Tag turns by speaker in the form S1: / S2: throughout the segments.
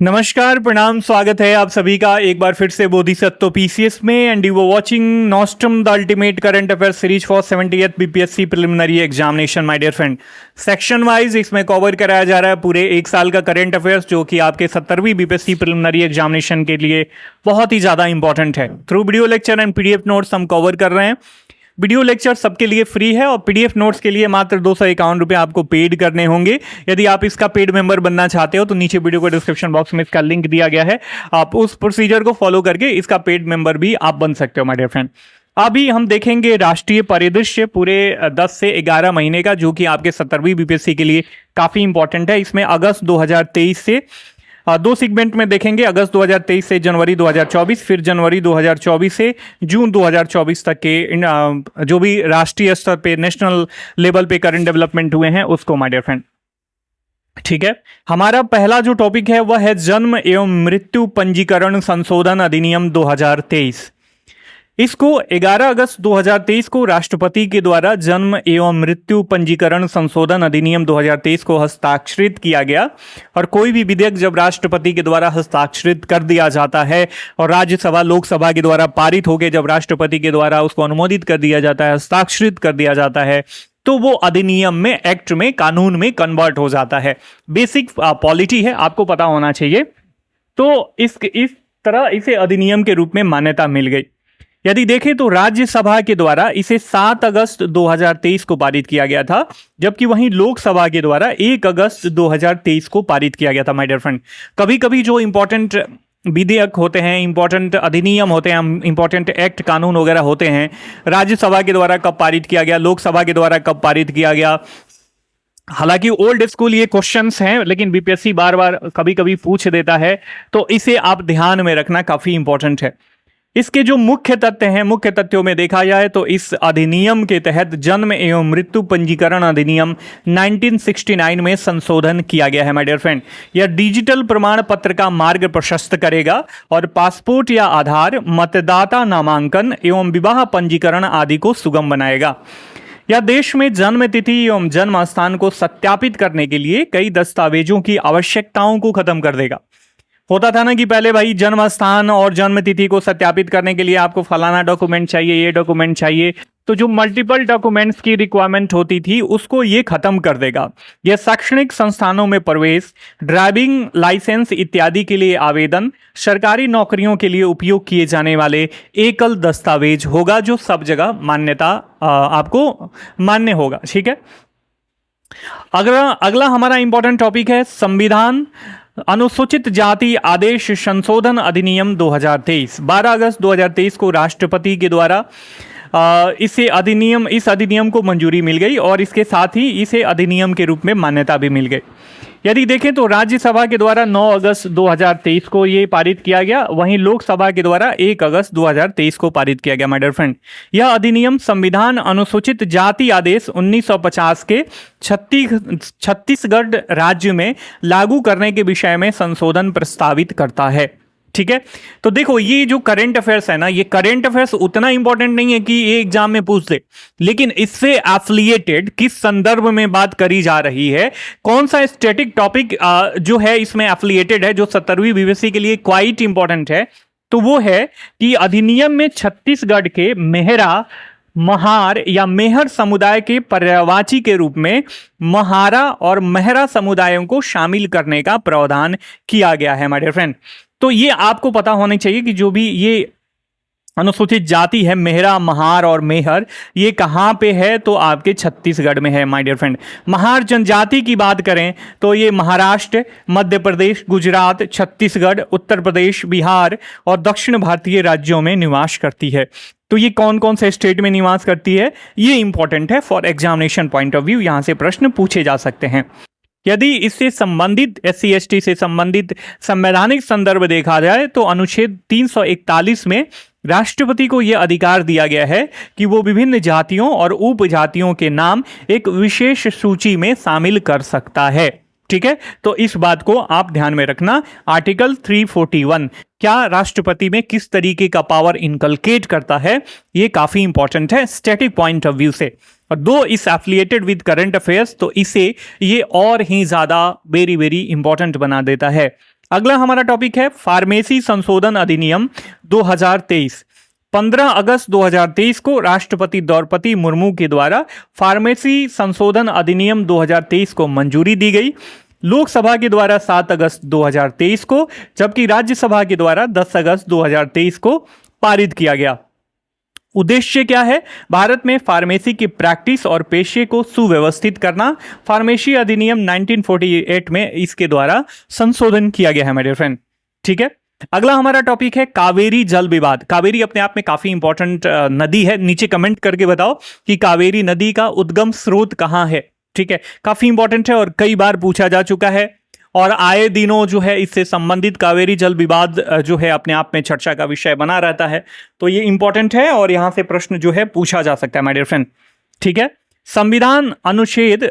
S1: नमस्कार, प्रणाम, स्वागत है आप सभी का एक बार फिर से बोधिसत्व पीसीएस में and you were watching Nostrum the ultimate current affair series for 70th BPSC preliminary examination. My dear friend, section wise इसमें कवर कराया जा रहा है पूरे एक साल का करंट अफेयर्स, जो कि आपके 70वीं बीपीएससी प्रिलिमिनरी एग्जामिनेशन के लिए बहुत ही ज़्यादा इंपॉर्टेंट है। Through video lecture and PDF notes हम कवर कर रहे हैं। वीडियो लेक्चर सबके लिए फ्री है और पीडीएफ नोट्स के लिए मात्र 251 रुपये आपको पेड करने होंगे। यदि आप इसका पेड मेंबर बनना चाहते हो तो नीचे वीडियो को डिस्क्रिप्शन बॉक्स में इसका लिंक दिया गया है, आप उस प्रोसीजर को फॉलो करके इसका पेड मेंबर भी आप बन सकते हो माय डियर फ्रेंड। अभी हम देखेंगे राष्ट्रीय परिदृश्य पूरे 10 से 11 महीने का, जो कि आपके 70वीं बीपीएससी के लिए काफ़ी इंपॉर्टेंट है। इसमें अगस्त 2023 से दो सेगमेंट में देखेंगे, अगस्त 2023 से जनवरी 2024, फिर जनवरी 2024 से जून 2024 तक के जो भी राष्ट्रीय स्तर पे नेशनल लेवल पे करंट डेवलपमेंट हुए हैं उसको माय डियर फ्रेंड। ठीक है, हमारा पहला जो टॉपिक है वह है जन्म एवं मृत्यु पंजीकरण संशोधन अधिनियम 2023। इसको 11 अगस्त 2023 को राष्ट्रपति के द्वारा जन्म एवं मृत्यु पंजीकरण संशोधन अधिनियम 2023 को हस्ताक्षरित किया गया। और कोई भी विधेयक जब राष्ट्रपति के द्वारा हस्ताक्षरित कर दिया जाता है और राज्यसभा लोकसभा के द्वारा पारित होकर जब राष्ट्रपति के द्वारा उसको अनुमोदित कर दिया जाता है, हस्ताक्षरित कर दिया जाता है, तो वो अधिनियम में, एक्ट में, कानून में कन्वर्ट हो जाता है। बेसिक पॉलिटी है, आपको पता होना चाहिए। तो इस तरह इसे अधिनियम के रूप में मान्यता मिल गई। यदि देखें तो राज्यसभा के द्वारा इसे 7 अगस्त 2023 को पारित किया गया था, जबकि वहीं लोकसभा के द्वारा 1 अगस्त 2023 को पारित किया गया था माय डियर फ्रेंड। कभी कभी जो इंपॉर्टेंट विधेयक होते हैं, इंपॉर्टेंट अधिनियम होते हैं, इंपॉर्टेंट एक्ट, कानून वगैरह होते हैं, राज्यसभा के द्वारा कब पारित किया गया, लोकसभा के द्वारा कब पारित किया गया। हालांकि ओल्ड स्कूल ये क्वेश्चंस हैं, लेकिन बीपीएससी बार बार कभी कभी पूछ देता है, तो इसे आप ध्यान में रखना काफी इंपॉर्टेंट है। इसके जो मुख्य तथ्य हैं, मुख्य तथ्यों में देखा जाए तो इस अधिनियम के तहत जन्म एवं मृत्यु पंजीकरण अधिनियम 1969 में संशोधन किया गया है माय डियर फ्रेंड। यह डिजिटल प्रमाण पत्र का मार्ग प्रशस्त करेगा और पासपोर्ट या आधार, मतदाता नामांकन एवं विवाह पंजीकरण आदि को सुगम बनाएगा। यह देश में जन्म तिथि एवं जन्म स्थान को सत्यापित करने के लिए कई दस्तावेजों की आवश्यकताओं को खत्म कर देगा। होता था ना कि पहले भाई जन्म स्थान और जन्म तिथि को सत्यापित करने के लिए आपको फलाना डॉक्यूमेंट चाहिए, ये डॉक्यूमेंट चाहिए, तो जो मल्टीपल डॉक्यूमेंट्स की रिक्वायरमेंट होती थी उसको ये खत्म कर देगा। यह शैक्षणिक संस्थानों में प्रवेश, ड्राइविंग लाइसेंस इत्यादि के लिए आवेदन, सरकारी नौकरियों के लिए उपयोग किए जाने वाले एकल दस्तावेज होगा, जो सब जगह मान्यता आपको मान्य होगा। ठीक है, अगला हमारा इंपॉर्टेंट टॉपिक है संविधान अनुसूचित जाति आदेश संशोधन अधिनियम 2023। 12 अगस्त 2023 को राष्ट्रपति के द्वारा इस अधिनियम को मंजूरी मिल गई और इसके साथ ही इसे अधिनियम के रूप में मान्यता भी मिल गई। यदि देखें तो राज्यसभा के द्वारा 9 अगस्त 2023 को ये पारित किया गया, वहीं लोकसभा के द्वारा 1 अगस्त 2023 को पारित किया गया माय डियर फ्रेंड। यह अधिनियम संविधान अनुसूचित जाति आदेश 1950 के छत्तीसगढ़ राज्य में लागू करने के विषय में संशोधन प्रस्तावित करता है। ठीक है, तो देखो ये जो करंट अफेयर्स है ना, ये करंट अफेयर्स उतना इंपॉर्टेंट नहीं है कि ये एग्जाम में पूछ दे, लेकिन इससे एफिलिएटेड किस संदर्भ में बात करी जा रही है, कौन सा स्टैटिक टॉपिक जो है इसमें एफिलिएटेड है, जो 70वीं बीपीएससी के लिए क्वाइट इंपॉर्टेंट है, तो वो है कि अधिनियम में छत्तीसगढ़ के मेहरा, महार या मेहर समुदाय के पर्यायवाची के रूप में महारा और मेहरा समुदायों को शामिल करने का प्रावधान किया गया है माय डियर फ्रेंड। तो ये आपको पता होना चाहिए कि जो भी ये अनुसूचित जाति है, मेहरा, महार और मेहर, ये कहाँ पे है, तो आपके छत्तीसगढ़ में है माय डियर फ्रेंड। महार जनजाति की बात करें तो ये महाराष्ट्र, मध्य प्रदेश, गुजरात, छत्तीसगढ़, उत्तर प्रदेश, बिहार और दक्षिण भारतीय राज्यों में निवास करती है। तो ये कौन कौन से स्टेट में निवास करती है, ये इंपॉर्टेंट है for examination point of view, यहाँ से प्रश्न पूछे जा सकते हैं। यदि इससे संबंधित SC/ST से संबंधित संवैधानिक संदर्भ देखा जाए तो अनुच्छेद 341 में राष्ट्रपति को यह अधिकार दिया गया है कि वो विभिन्न जातियों और उपजातियों के नाम एक विशेष सूची में शामिल कर सकता है। ठीक है, तो इस बात को आप ध्यान में रखना। आर्टिकल 341 क्या राष्ट्रपति में किस तरीके का पावर इनकलकेट करता है, ये काफी इंपॉर्टेंट है स्टैटिक पॉइंट ऑफ व्यू से। और दो इस एफिलिएटेड विद करंट अफेयर्स, तो इसे ये और ही ज्यादा वेरी वेरी इंपॉर्टेंट बना देता है। अगला हमारा टॉपिक है फार्मेसी संशोधन अधिनियम 2023। 15 अगस्त 2023 को राष्ट्रपति द्रौपदी मुर्मू के द्वारा फार्मेसी संशोधन अधिनियम 2023 को मंजूरी दी गई। लोकसभा के द्वारा 7 अगस्त 2023 को, जबकि राज्यसभा के द्वारा 10 अगस्त 2023 को पारित किया गया। उद्देश्य क्या है? भारत में फार्मेसी की प्रैक्टिस और पेशे को सुव्यवस्थित करना। फार्मेसी अधिनियम 1948 में इसके द्वारा संशोधन किया गया है मेरे फ्रेंड। ठीक है, अगला हमारा टॉपिक है कावेरी जल विवाद। कावेरी अपने आप में काफी इंपॉर्टेंट नदी है। नीचे कमेंट करके बताओ कि कावेरी नदी का उद्गम स्रोत कहां है। ठीक है, काफी इंपॉर्टेंट है और कई बार पूछा जा चुका है और आए दिनों जो है इससे संबंधित कावेरी जल विवाद जो है अपने आप में चर्चा का विषय बना रहता है। तो ये इंपॉर्टेंट है और यहां से प्रश्न जो है पूछा जा सकता है माय डियर फ्रेंड। ठीक है, संविधान अनुच्छेद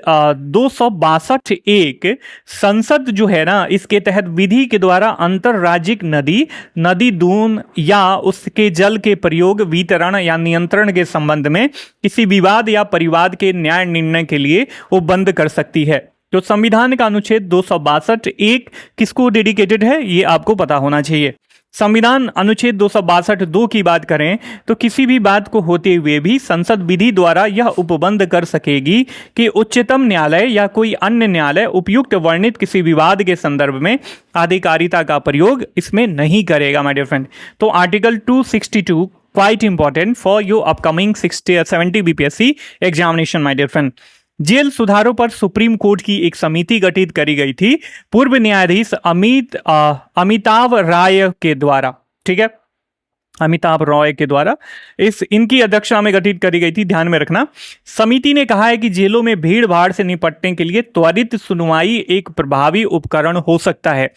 S1: 262 एक संसद जो है ना, इसके तहत विधि के द्वारा अंतरराज्यिक नदी दून या उसके जल के प्रयोग, वितरण या नियंत्रण के संबंध में किसी विवाद या परिवाद के न्याय निर्णय के लिए वो बंद कर सकती है। तो संविधान का अनुच्छेद 262 एक किसको डेडिकेटेड है, ये आपको पता होना चाहिए। संविधान अनुच्छेद 262 दो की बात करें तो किसी भी बात को होते हुए भी संसद विधि द्वारा यह उपबंध कर सकेगी कि उच्चतम न्यायालय या कोई अन्य न्यायालय उपयुक्त वर्णित किसी विवाद के संदर्भ में अधिकारिता का प्रयोग इसमें नहीं करेगा माय डियर फ्रेंड। तो article 262 quite important for your upcoming 70 BPSC examination my dear friend. जेल सुधारों पर सुप्रीम कोर्ट की एक समिति गठित करी गई थी पूर्व न्यायाधीश अमिताभ राय के द्वारा। ठीक है, अमिताभ रॉय के द्वारा इनकी अध्यक्षता में गठित करी गई थी, ध्यान में रखना। समिति ने कहा है कि जेलों में भीड़ भाड़ से निपटने के लिए त्वरित सुनवाई एक प्रभावी उपकरण हो सकता है।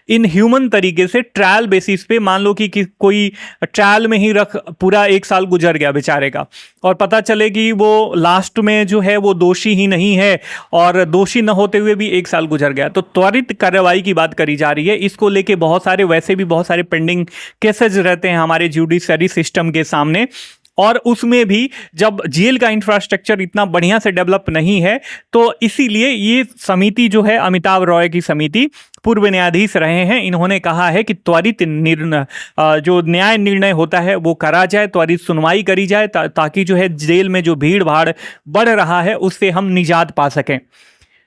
S1: इन ह्यूमन तरीके से ट्रायल बेसिस पे, मान लो कि कोई ट्रायल में ही रख पूरा 1 साल गुजर गया बेचारे का और पता चले कि वो लास्ट में जो है वो दोषी ही नहीं है और दोषी न होते हुए भी 1 साल गुजर गया, तो त्वरित कार्रवाई की बात करी जा रही है। इसको लेके बहुत सारे वैसे भी बहुत सारे पेंडिंग केसेज रहते हैं हमारे जुडिशरी सिस्टम के सामने, और उसमें भी जब जेल का इंफ्रास्ट्रक्चर इतना बढ़िया से डेवलप नहीं है तो इसीलिए ये समिति जो है, अमिताभ रॉय की समिति, पूर्व न्यायाधीश रहे हैं, इन्होंने कहा है कि त्वरित निर्णय जो न्याय निर्णय होता है वो करा जाए, त्वरित सुनवाई करी जाए ताकि जो है जेल में जो भीड़ भाड़ बढ़ रहा है उससे हम निजात पा सकें।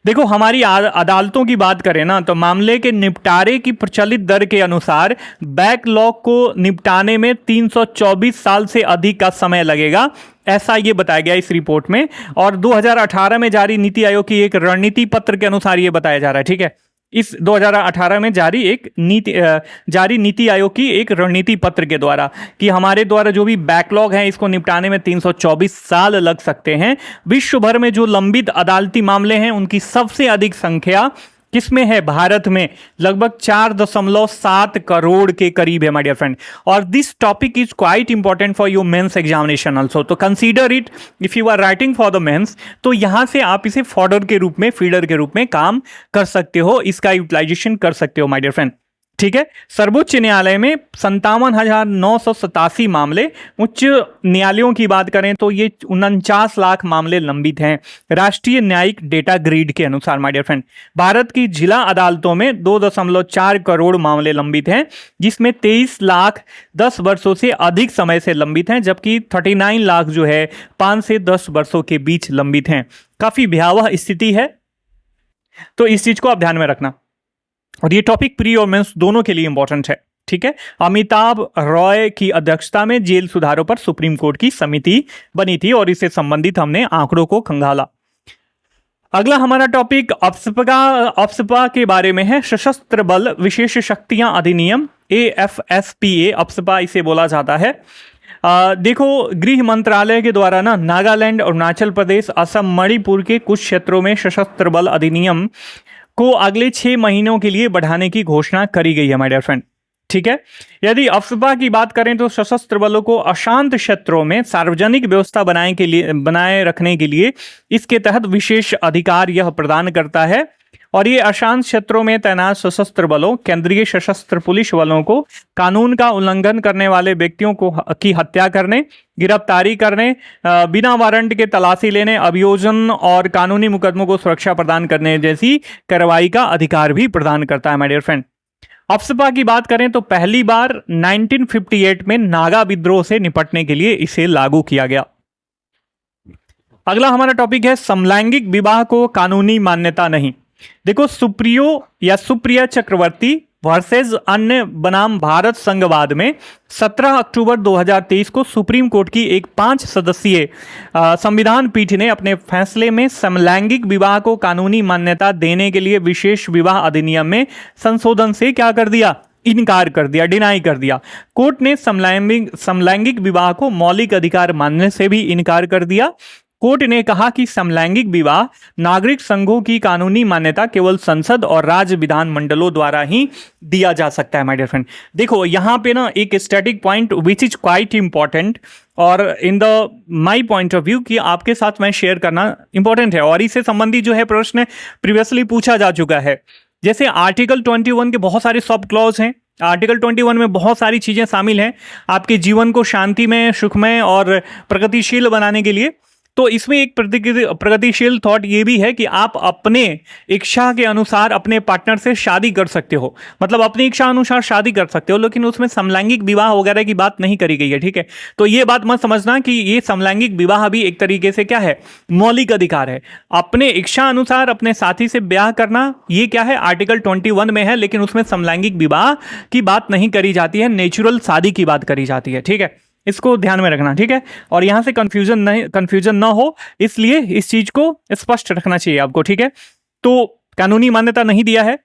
S1: देखो, हमारी अदालतों की बात करें ना तो मामले के निपटारे की प्रचलित दर के अनुसार बैकलॉग को निपटाने में 324 साल से अधिक का समय लगेगा, ऐसा ये बताया गया इस रिपोर्ट में। और 2018 में जारी नीति आयोग की एक रणनीति पत्र के अनुसार ये बताया जा रहा है। ठीक है, इस 2018 में जारी नीति आयोग की एक रणनीति पत्र के द्वारा कि हमारे द्वारा जो भी बैकलॉग है इसको निपटाने में 324 साल लग सकते हैं। विश्व भर में जो लंबित अदालती मामले हैं उनकी सबसे अधिक संख्या किसमें है? भारत में लगभग 4.7 करोड़ के करीब है माय डियर फ्रेंड। और this topic is quite important for your mains examination also, तो consider it if you are writing for the mains, तो यहां से आप इसे फॉर्डर के रूप में, फीडर के रूप में काम कर सकते हो, इसका यूटिलाइजेशन कर सकते हो माय डियर फ्रेंड। ठीक है, सर्वोच्च न्यायालय में 57,987 मामले, उच्च न्यायालयों की बात करें तो ये 49 लाख मामले लंबित हैं राष्ट्रीय न्यायिक डेटा ग्रिड के अनुसार माय डियर फ्रेंड। भारत की जिला अदालतों में 2.4 करोड़ मामले लंबित हैं, जिसमें 23 लाख 10 वर्षों से अधिक समय से लंबित हैं, जबकि 39 लाख जो है 5 से 10 वर्षों के बीच लंबित हैं। काफी भयावह स्थिति है, तो इस चीज को आप ध्यान में रखना। और ये टॉपिक प्री और मेंस दोनों के लिए इंपॉर्टेंट है। ठीक है, अमिताभ रॉय की अध्यक्षता में जेल सुधारों पर सुप्रीम कोर्ट की समिति बनी थी और इससे संबंधित हमने आंकड़ों को खंगाला। अगला हमारा टॉपिक अप्सपा के बारे में है, सशस्त्र बल विशेष शक्तियां अधिनियम, AFSPA अप्सपा इसे बोला जाता है। देखो, गृह मंत्रालय के द्वारा ना नागालैंड, अरुणाचल प्रदेश, असम, मणिपुर के कुछ क्षेत्रों में सशस्त्र बल अधिनियम को अगले 6 महीनों के लिए बढ़ाने की घोषणा करी गई है माय डियर फ्रेंड। ठीक है, यदि अफ्सपा की बात करें तो सशस्त्र बलों को अशांत क्षेत्रों में सार्वजनिक व्यवस्था बनाए रखने के लिए इसके तहत विशेष अधिकार यह प्रदान करता है। और ये अशांत क्षेत्रों में तैनात सशस्त्र बलों, केंद्रीय सशस्त्र पुलिस बलों को कानून का उल्लंघन करने वाले व्यक्तियों की हत्या करने, गिरफ्तारी करने, बिना वारंट के तलाशी लेने, अभियोजन और कानूनी मुकदमों को सुरक्षा प्रदान करने जैसी कार्रवाई का अधिकार भी प्रदान करता है माय डियर फ्रेंड। अफस्पा की बात करें तो पहली बार 1958 में नागा विद्रोह से निपटने के लिए इसे लागू किया गया। अगला हमारा टॉपिक है समलैंगिक विवाह को कानूनी मान्यता नहीं। देखो, सुप्रिया चक्रवर्ती वर्सेस अन्य बनाम भारत संघवाद में 17 अक्टूबर 2023 को सुप्रीम कोर्ट की एक 5 सदस्यीय संविधान पीठ ने अपने फैसले में समलैंगिक विवाह को कानूनी मान्यता देने के लिए विशेष विवाह अधिनियम में संशोधन से क्या कर दिया? इनकार कर दिया, डिनाई कर दिया। कोर्ट ने समलैंगिक विवाह को मौलिक अधिकार मानने से भी इनकार कर दिया। कोर्ट ने कहा कि समलैंगिक विवाह नागरिक संघों की कानूनी मान्यता केवल संसद और राज्य विधान मंडलों द्वारा ही दिया जा सकता है। माय डियर फ्रेंड, देखो यहाँ पे ना एक static point which is quite important और in the my point of view कि आपके साथ मैं शेयर करना इंपॉर्टेंट है, और इससे संबंधित जो है प्रश्न प्रीवियसली पूछा जा चुका है। जैसे आर्टिकल 21 के बहुत सारे सब क्लॉज हैं। आर्टिकल 21 में बहुत सारी चीजें शामिल हैं आपके जीवन को शांतिमय, सुखमय और प्रगतिशील बनाने के लिए। तो इसमें एक प्रगतिशील थॉट ये भी है कि आप अपने इच्छा के अनुसार अपने पार्टनर से शादी कर सकते हो, मतलब अपनी इच्छा अनुसार शादी कर सकते हो, लेकिन उसमें समलैंगिक विवाह वगैरह की बात नहीं करी गई है। ठीक है, तो ये बात मत समझना कि ये समलैंगिक विवाह भी एक तरीके से क्या है, मौलिक अधिकार है। अपने इच्छा अनुसार अपने साथी से ब्याह करना ये क्या है, आर्टिकल 21 में है, लेकिन उसमें समलैंगिक विवाह की बात नहीं करी जाती है, नेचुरल शादी की बात करी जाती है। ठीक है, इसको ध्यान में रखना। ठीक है, और यहां से कंफ्यूजन ना हो, इसलिए इस चीज को स्पष्ट रखना चाहिए आपको। ठीक है, तो कानूनी मान्यता नहीं दिया है।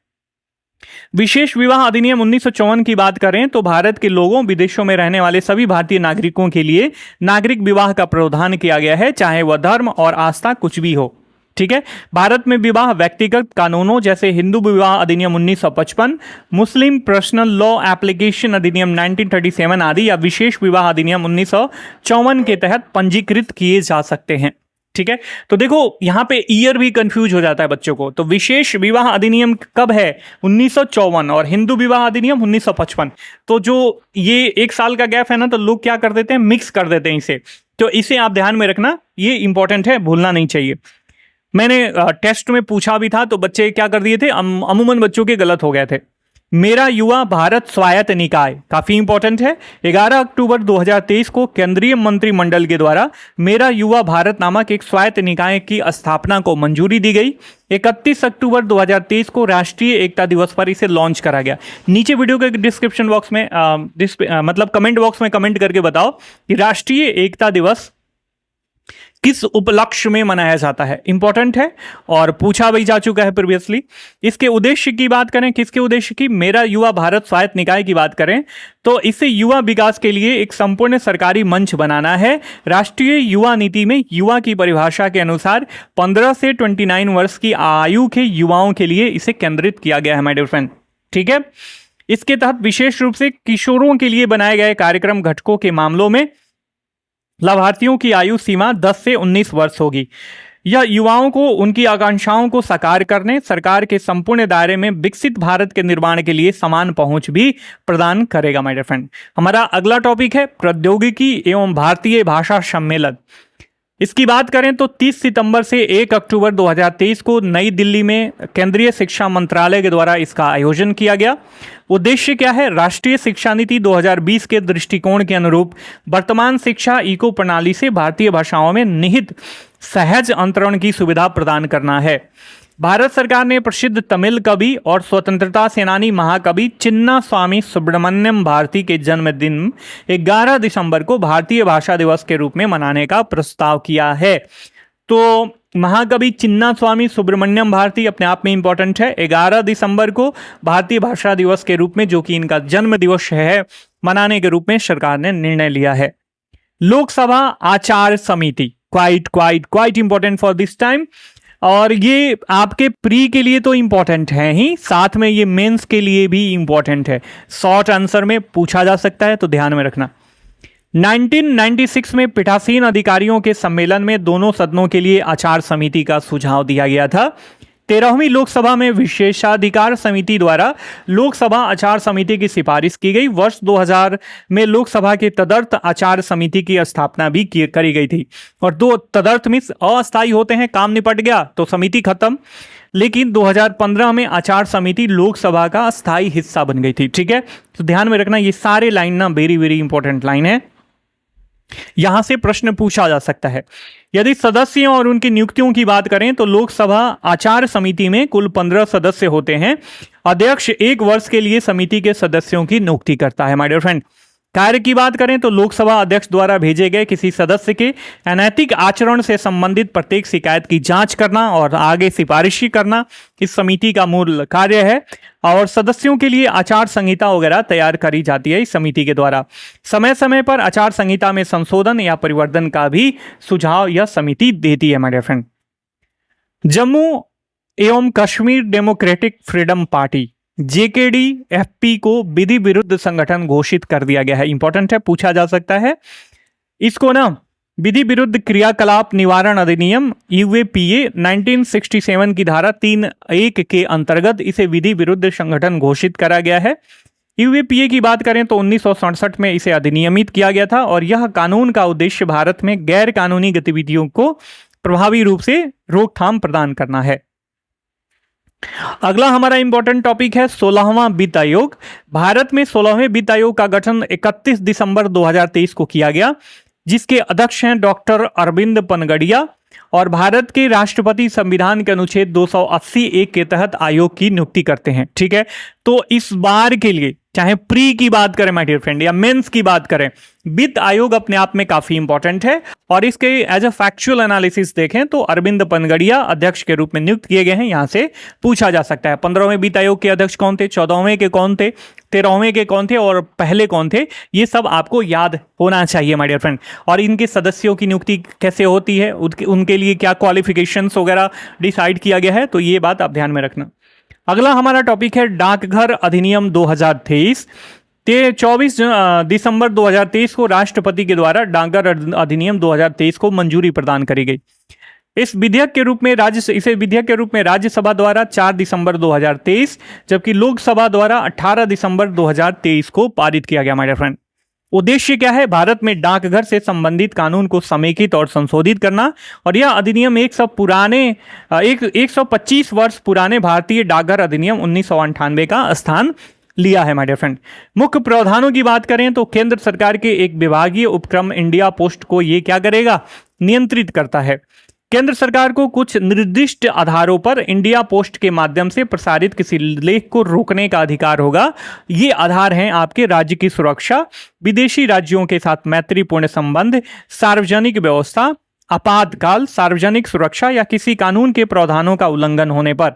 S1: विशेष विवाह अधिनियम 1954 की बात करें तो भारत के लोगों, विदेशों में रहने वाले सभी भारतीय नागरिकों के लिए नागरिक विवाह का प्रावधान किया गया है, चाहे वह धर्म और आस्था कुछ भी हो। ठीक है, भारत में विवाह व्यक्तिगत कानूनों जैसे हिंदू विवाह अधिनियम 1955, मुस्लिम पर्सनल लॉ एप्लीकेशन अधिनियम 1937 आदि या विशेष विवाह अधिनियम 1954 के तहत पंजीकृत किए जा सकते हैं। ठीक है, तो देखो यहां पे ईयर भी कंफ्यूज हो जाता है बच्चों को। तो विशेष विवाह अधिनियम कब है? 1954, और हिंदू विवाह अधिनियम 1955। तो जो ये 1 साल का गैप है ना, तो लोग क्या कर देते हैं, मिक्स कर देते हैं इसे। तो इसे आप ध्यान में रखना, ये इंपॉर्टेंट है, भूलना नहीं चाहिए। मैंने टेस्ट में पूछा भी था, तो बच्चे क्या कर दिए थे, अमूमन बच्चों के गलत हो गए थे। मेरा युवा भारत स्वायत्त निकाय काफी इंपॉर्टेंट है। 11 अक्टूबर 2023 को केंद्रीय मंत्रिमंडल के द्वारा मेरा युवा भारत नामक एक स्वायत्त निकाय की स्थापना को मंजूरी दी गई। 31 अक्टूबर 2023 को राष्ट्रीय एकता दिवस पर इसे लॉन्च करा गया। नीचे वीडियो के डिस्क्रिप्शन बॉक्स में मतलब कमेंट बॉक्स में कमेंट करके बताओ कि राष्ट्रीय एकता दिवस किस उपलक्ष्य में मनाया जाता है। इंपॉर्टेंट है और पूछा भी जा चुका है प्रीवियसली। इसके उद्देश्य की बात करें, किसके उद्देश्य की, मेरा युवा भारत स्वायत्त निकाय की बात करें तो इससे युवा विकास के लिए एक संपूर्ण सरकारी मंच बनाना है। राष्ट्रीय युवा नीति में युवा की परिभाषा के अनुसार 15 से 29 वर्ष की आयु के युवाओं के लिए इसे केंद्रित किया गया है माय डियर फ्रेंड। ठीक है, इसके तहत विशेष रूप से किशोरों के लिए बनाए गए कार्यक्रम घटकों के मामलों में लाभार्थियों की आयु सीमा 10 से 19 वर्ष होगी। यह युवाओं को उनकी आकांक्षाओं को साकार करने, सरकार के संपूर्ण दायरे में विकसित भारत के निर्माण के लिए समान पहुंच भी प्रदान करेगा माय डियर फ्रेंड। हमारा अगला टॉपिक है प्रौद्योगिकी एवं भारतीय भाषा सम्मेलन। इसकी बात करें तो 30 सितंबर से 1 अक्टूबर 2023 को नई दिल्ली में केंद्रीय शिक्षा मंत्रालय के द्वारा इसका आयोजन किया गया। उद्देश्य क्या है? राष्ट्रीय शिक्षा नीति 2020 के दृष्टिकोण के अनुरूप वर्तमान शिक्षा इको प्रणाली से भारतीय भाषाओं में निहित सहज अंतरण की सुविधा प्रदान करना है। भारत सरकार ने प्रसिद्ध तमिल कवि और स्वतंत्रता सेनानी महाकवि चिन्ना स्वामी सुब्रमण्यम भारती के जन्मदिन 11 दिसंबर को भारतीय भाषा दिवस के रूप में मनाने का प्रस्ताव किया है। तो महाकवि चिन्ना स्वामी सुब्रमण्यम भारती अपने आप में इंपॉर्टेंट है। 11 दिसंबर को भारतीय भाषा दिवस के रूप में, जो कि इनका जन्म दिवस है, मनाने के रूप में सरकार ने निर्णय लिया है। लोकसभा आचार समिति quite important for this time, और ये आपके प्री के लिए तो इंपॉर्टेंट है ही, साथ में ये मेंस के लिए भी इंपॉर्टेंट है। शॉर्ट आंसर में पूछा जा सकता है, तो ध्यान में रखना। 1996 में पीठासीन अधिकारियों के सम्मेलन में दोनों सदनों के लिए आचार समिति का सुझाव दिया गया था। 13वीं लोकसभा में विशेषाधिकार समिति द्वारा लोकसभा आचार समिति की सिफारिश की गई। वर्ष 2000 में लोकसभा के तदर्थ आचार समिति की स्थापना भी करी गई थी। और दो तदर्थ मीन्स अस्थायी होते हैं, काम निपट गया तो समिति खत्म। लेकिन 2015 में आचार समिति लोकसभा का स्थायी हिस्सा बन गई थी। ठीक है, तो ध्यान में रखना, ये सारे लाइन ना वेरी वेरी इंपॉर्टेंट लाइन है, यहां से प्रश्न पूछा जा सकता है। यदि सदस्यों और उनकी नियुक्तियों की बात करें तो लोकसभा आचार समिति में कुल 15 सदस्य होते हैं। अध्यक्ष 1 वर्ष के लिए समिति के सदस्यों की नियुक्ति करता है। माय डियर फ्रेंड, कार्य की बात करें तो लोकसभा अध्यक्ष द्वारा भेजे गए किसी सदस्य के अनैतिक आचरण से संबंधित प्रत्येक शिकायत की जांच करना और आगे सिफारिश करना इस समिति का मूल कार्य है। और सदस्यों के लिए आचार संहिता वगैरह तैयार करी जाती है इस समिति के द्वारा। समय समय पर आचार संहिता में संशोधन या परिवर्तन का भी सुझाव यह समिति देती है। माय डियर फ्रेंड, जम्मू एवं Kashmir democratic freedom party JKD-FP को विधि विरुद्ध संगठन घोषित कर दिया गया है। इंपॉर्टेंट है, पूछा जा सकता है इसको ना। विधि विरुद्ध क्रियाकलाप निवारण अधिनियम UAPA 1967 की धारा 3(1) के अंतर्गत इसे विधि विरुद्ध संगठन घोषित करा गया है। UAPA की बात करें तो 1967 में इसे अधिनियमित किया गया था और यह कानून का उद्देश्य भारत में गैर कानूनी गतिविधियों को प्रभावी रूप से रोकथाम प्रदान करना है। अगला हमारा इंपॉर्टेंट टॉपिक है 16वां वित्त आयोग। भारत में 16वें वित्त आयोग का गठन 31 दिसंबर 2023 को किया गया, जिसके अध्यक्ष हैं डॉक्टर अरविंद पनगड़िया और भारत के राष्ट्रपति संविधान के अनुच्छेद 280(1) के तहत आयोग की नियुक्ति करते हैं। ठीक है, तो इस बार के लिए चाहे प्री की बात करें माय डियर फ्रेंड या मेंस की बात करें, वित्त आयोग अपने आप में काफी इंपॉर्टेंट है। और इसके एज अ फैक्चुअल एनालिसिस देखें तो अरविंद पनगड़िया अध्यक्ष के रूप में नियुक्त किए गए हैं। यहां से पूछा जा सकता है 15वें वित्त आयोग के अध्यक्ष कौन थे, 14वें के कौन थे, 13वें के कौन थे और पहले कौन थे, ये सब आपको याद होना चाहिए माय डियर फ्रेंड। और इनके सदस्यों की नियुक्ति कैसे होती है, उनके लिए क्या क्वालिफिकेशंस वगैरह डिसाइड किया गया है, तो ये बात आप ध्यान में रखना। अगला हमारा टॉपिक है डाकघर अधिनियम 2023। 24 दिसंबर 2023 को राष्ट्रपति के द्वारा डाकघर अधिनियम 2023 को मंजूरी प्रदान करी गई। इसे विधेयक के रूप में राज्यसभा द्वारा 4 दिसंबर 2023 जबकि लोकसभा द्वारा 18 दिसंबर 2023 को पारित किया गया। माय डियर फ्रेंड, उद्देश्य क्या है, भारत में डाकघर से संबंधित कानून को समेकित और संशोधित करना। और यह अधिनियम 125 वर्ष पुराने भारतीय डाकघर अधिनियम 1998 का स्थान लिया है। माय डियर फ्रेंड, मुख्य प्रावधानों की बात करें तो केंद्र सरकार के एक विभागीय उपक्रम इंडिया पोस्ट को ये क्या करेगा, नियंत्रित करता है। केंद्र सरकार को कुछ निर्दिष्ट आधारों पर इंडिया पोस्ट के माध्यम से प्रसारित किसी लेख को रोकने का अधिकार होगा। ये आधार हैं आपके राज्य की सुरक्षा, विदेशी राज्यों के साथ मैत्रीपूर्ण संबंध, सार्वजनिक व्यवस्था, आपातकाल, सार्वजनिक सुरक्षा या किसी कानून के प्रावधानों का उल्लंघन होने पर।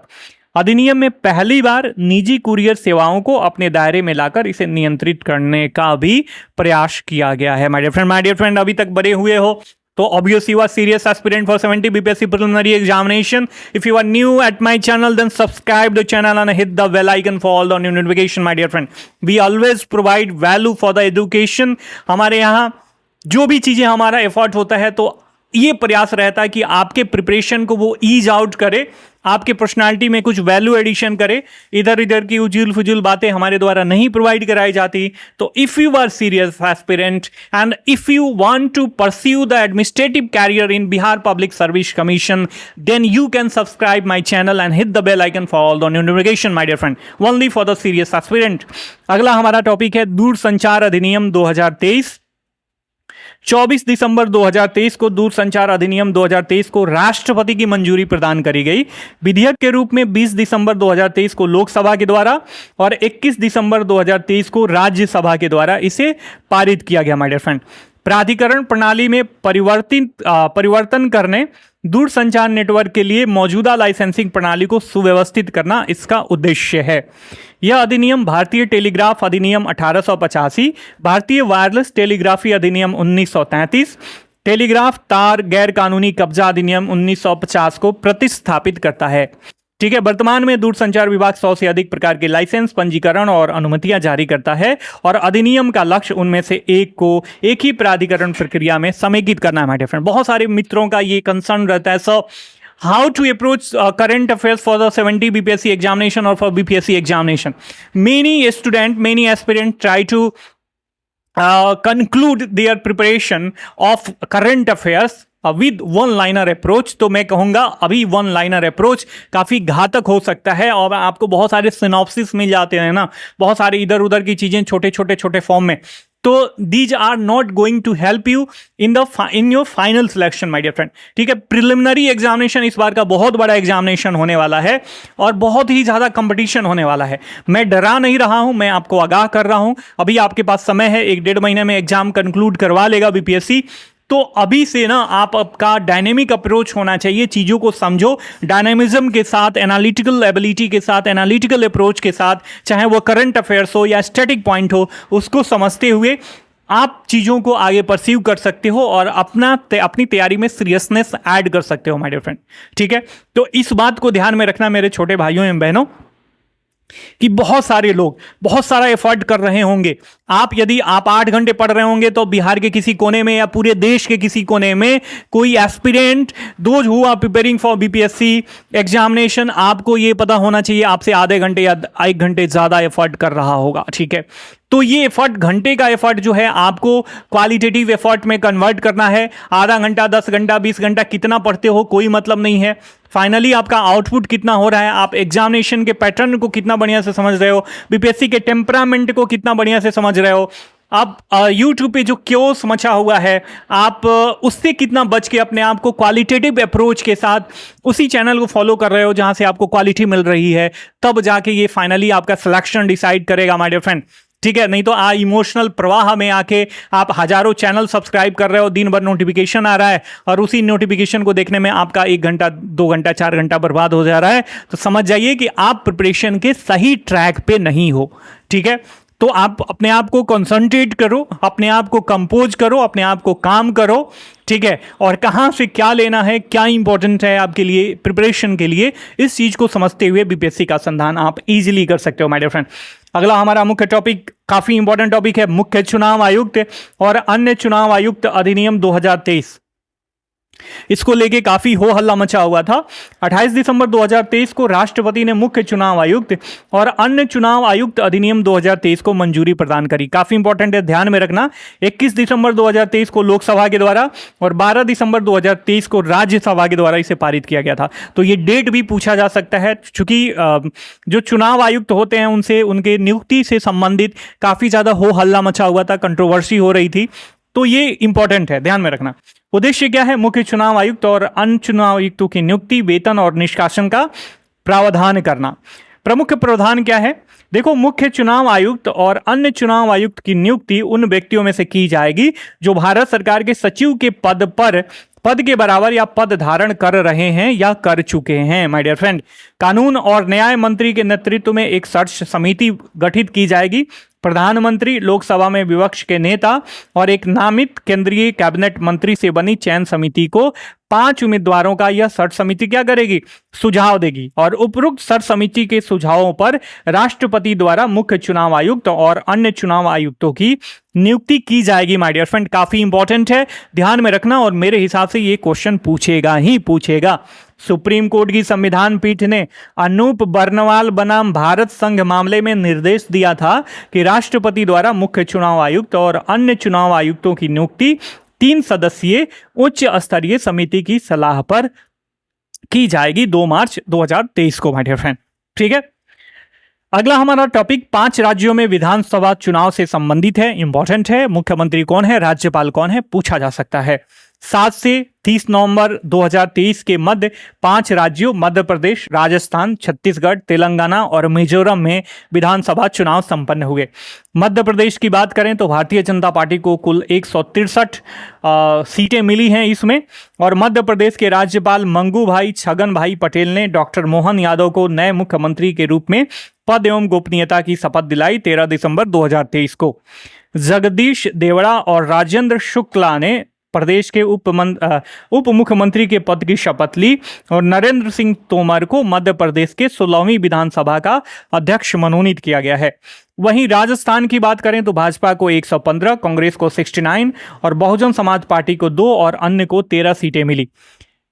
S1: अधिनियम में पहली बार निजी कुरियर सेवाओं को अपने दायरे में लाकर इसे नियंत्रित करने का भी प्रयास किया गया है। माय डियर फ्रेंड, अभी तक बने हुए हो तो obviously you are serious aspirant for 70 BPSC preliminary examination. If you are new at my channel, then subscribe the channel and hit the bell icon for all the new notification, my dear friend. We always provide value for the education. हमारे यहाँ जो भी चीजें हमारा effort होता है तो ये प्रयास रहता है कि आपके प्रिपरेशन को वो ईज आउट करे, आपके पर्सनालिटी में कुछ वैल्यू एडिशन करे। इधर इधर की उजुल फुजुल बातें हमारे द्वारा नहीं प्रोवाइड कराई जाती। तो if you are serious aspirant and if you want to pursue the administrative career in Bihar public service commission, then you can subscribe my channel and hit the bell icon for all the notification, my dear friend, only for the serious aspirant. अगला हमारा topic है दूरसंचार अधिनियम 2023। 24 दिसंबर 2023 को दूरसंचार अधिनियम 2023 को राष्ट्रपति की मंजूरी प्रदान करी गई। विधेयक के रूप में 20 दिसंबर 2023 को लोकसभा के द्वारा और 21 दिसंबर 2023 को राज्यसभा के द्वारा इसे पारित किया गया। माय डियर फ्रेंड, प्राधिकरण प्रणाली में परिवर्तन करने, दूरसंचार नेटवर्क के लिए मौजूदा लाइसेंसिंग प्रणाली को सुव्यवस्थित करना इसका उद्देश्य है। यह अधिनियम भारतीय टेलीग्राफ अधिनियम 1885, भारतीय वायरलेस टेलीग्राफी अधिनियम 1933, टेलीग्राफ तार गैर कानूनी कब्जा अधिनियम 1950 को प्रतिस्थापित करता है। ठीक है, वर्तमान में दूरसंचार विभाग 100 से अधिक प्रकार के लाइसेंस, पंजीकरण और अनुमतियां जारी करता है और अधिनियम का लक्ष्य उनमें से एक को एक ही प्राधिकरण प्रक्रिया में समेकित करना है। माय डियर फ्रेंड, बहुत सारे मित्रों का ये कंसर्न रहता है, sir how to approach current affairs for the 70 BPSC examination or for BPSC examination. Many aspirants try to conclude their preparation of current affairs with one liner approach, तो मैं कहूँगा अभी वन लाइनर अप्रोच काफ़ी घातक हो सकता है और आपको बहुत सारे सिनॉप्सिस मिल जाते हैं ना, बहुत सारे इधर उधर की चीज़ें छोटे फॉर्म में, तो these are not going to help you in your final selection my dear friend. ठीक है, प्रिलिमिनरी एग्जामिनेशन इस बार का बहुत बड़ा एग्जामिनेशन होने वाला है और बहुत ही ज़्यादा कंपटीशन होने वाला है। मैं डरा नहीं रहा हूं, मैं आपको आगाह कर रहा हूं। अभी आपके पास समय है, 1-1.5 महीने में एग्जाम कंक्लूड करवा लेगा बीपीएससी। तो अभी से ना आपका डायनेमिक अप्रोच होना चाहिए, चीज़ों को समझो डायनेमिज्म के साथ, एनालिटिकल एबिलिटी के साथ, एनालिटिकल अप्रोच के साथ, चाहे वो करंट अफेयर्स हो या स्टैटिक पॉइंट हो, उसको समझते हुए आप चीज़ों को आगे परसीव कर सकते हो और अपनी तैयारी में सीरियसनेस ऐड कर सकते हो माय डियर फ्रेंड। ठीक है, तो इस बात को ध्यान में रखना मेरे छोटे भाइयों एवं बहनों कि बहुत सारे लोग बहुत सारा एफर्ट कर रहे होंगे। यदि आप 8 घंटे पढ़ रहे होंगे तो बिहार के किसी कोने में या पूरे देश के किसी कोने में कोई aspirant, those who are preparing for BPSC examination, आपको ये पता होना चाहिए आपसे आधे घंटे या 1 घंटे ज्यादा एफर्ट कर रहा होगा। ठीक है, तो ये एफर्ट, घंटे का एफर्ट जो है आपको क्वालिटेटिव एफर्ट में कन्वर्ट करना है। आधा घंटा, 10 घंटा, 20 घंटा कितना पढ़ते हो कोई मतलब नहीं है। फाइनली आपका आउटपुट कितना हो रहा है, आप एग्जामिनेशन के पैटर्न को कितना बढ़िया से समझ रहे हो, बीपीएससी के टेम्परामेंट को कितना बढ़िया से समझ रहे हो, आप यूट्यूब पे जो क्योस मचा हुआ है आप उससे कितना बच के अपने आप को क्वालिटेटिव अप्रोच के साथ उसी चैनल को फॉलो कर रहे हो जहां से आपको क्वालिटी मिल रही है, तब जाके ये फाइनली आपका सिलेक्शन डिसाइड करेगा माय डियर फ्रेंड। ठीक है, नहीं तो इमोशनल प्रवाह में आके आप हजारों चैनल सब्सक्राइब कर रहे हो, दिन भर नोटिफिकेशन आ रहा है और उसी नोटिफिकेशन को देखने में आपका 1 घंटा, 2 घंटा, 4 घंटा बर्बाद हो जा रहा है, तो समझ जाइए कि आप प्रिपरेशन के सही ट्रैक पे नहीं हो। ठीक है, तो आप अपने आप को कंसंट्रेट करो, अपने आप को कंपोज करो, अपने आप को काम करो। ठीक है, और कहां से क्या लेना है, क्या इंपॉर्टेंट है आपके लिए प्रिपरेशन के लिए, इस चीज को समझते हुए बीपीएससी का संधान आप इजीली कर सकते हो माय डियर फ्रेंड। अगला हमारा मुख्य टॉपिक काफी इंपॉर्टेंट टॉपिक है, मुख्य चुनाव आयुक्त और अन्य चुनाव आयुक्त अधिनियम 2023। इसको लेके काफी हो हल्ला मचा हुआ था। 28 दिसंबर 2023 को राष्ट्रपति ने मुख्य चुनाव आयुक्त और अन्य चुनाव आयुक्त अधिनियम 2023 को मंजूरी प्रदान करी। काफी इंपॉर्टेंट है, ध्यान में रखना। 21 दिसंबर 2023 को लोकसभा के द्वारा और 12 दिसंबर 2023 को राज्यसभा के द्वारा इसे पारित किया गया था। तो ये डेट भी पूछा जा सकता है, चूंकि जो चुनाव आयुक्त होते हैं उनसे, उनके नियुक्ति से संबंधित काफी ज्यादा हो हल्ला मचा हुआ था, कंट्रोवर्सी हो रही थी, तो ये इंपॉर्टेंट है, ध्यान में रखना। उद्देश्य क्या है, मुख्य चुनाव आयुक्त और अन्य चुनाव आयुक्तों की नियुक्ति, वेतन और निष्कासन का प्रावधान करना। प्रमुख प्रावधान क्या है, देखो, मुख्य चुनाव आयुक्त और अन्य चुनाव आयुक्त की नियुक्ति उन व्यक्तियों में से की जाएगी जो भारत सरकार के सचिव के पद के बराबर या पद धारण कर रहे हैं या कर चुके हैं माय डियर फ्रेंड। कानून और न्याय मंत्री के नेतृत्व में एक सर्च समिति गठित की जाएगी। प्रधानमंत्री, लोकसभा में विपक्ष के नेता और एक नामित केंद्रीय कैबिनेट मंत्री से बनी चयन समिति को 5 उम्मीदवारों का यह सर्च समिति क्या करेगी, सुझाव देगी और उपरोक्त सर्च समिति के सुझावों पर राष्ट्रपति द्वारा मुख्य चुनाव आयुक्त और अन्य चुनाव आयुक्तों की नियुक्ति की जाएगी माय डियर फ्रेंड। काफी इंपॉर्टेंट है, ध्यान में रखना, और मेरे हिसाब से ये क्वेश्चन पूछेगा ही पूछेगा। सुप्रीम कोर्ट की संविधान पीठ ने अनूप बर्नवाल बनाम भारत संघ मामले में निर्देश दिया था कि राष्ट्रपति द्वारा मुख्य चुनाव आयुक्त और अन्य चुनाव आयुक्तों की नियुक्ति 3 सदस्यीय उच्च स्तरीय समिति की सलाह पर की जाएगी 2 मार्च 2023 को माय डियर फ्रेंड। ठीक है, अगला हमारा टॉपिक 5 राज्यों में विधानसभा चुनाव से संबंधित है, इंपॉर्टेंट है। मुख्यमंत्री कौन है, राज्यपाल कौन है, पूछा जा सकता है। 7 से 30 नवंबर 2023 के मध्य 5 राज्यों मध्य प्रदेश, राजस्थान, छत्तीसगढ़, तेलंगाना और मिजोरम में विधानसभा चुनाव संपन्न हुए। मध्य प्रदेश की बात करें तो भारतीय जनता पार्टी को कुल 163 सीटें मिली हैं इसमें, और मध्य प्रदेश के राज्यपाल मंगू भाई छगन भाई पटेल ने डॉक्टर मोहन यादव को नए मुख्यमंत्री के रूप में पद एवं गोपनीयता की शपथ दिलाई 13 दिसंबर 2023 को। जगदीश देवड़ा और राजेंद्र शुक्ला ने प्रदेश के उप मुख्यमंत्री के पद की शपथ ली और नरेंद्र सिंह तोमर को मध्य प्रदेश के 16वीं विधानसभा का अध्यक्ष मनोनीत किया गया है। वहीं राजस्थान की बात करें तो भाजपा को 115, कांग्रेस को 69 और बहुजन समाज पार्टी को 2 और अन्य को 13 सीटें मिली।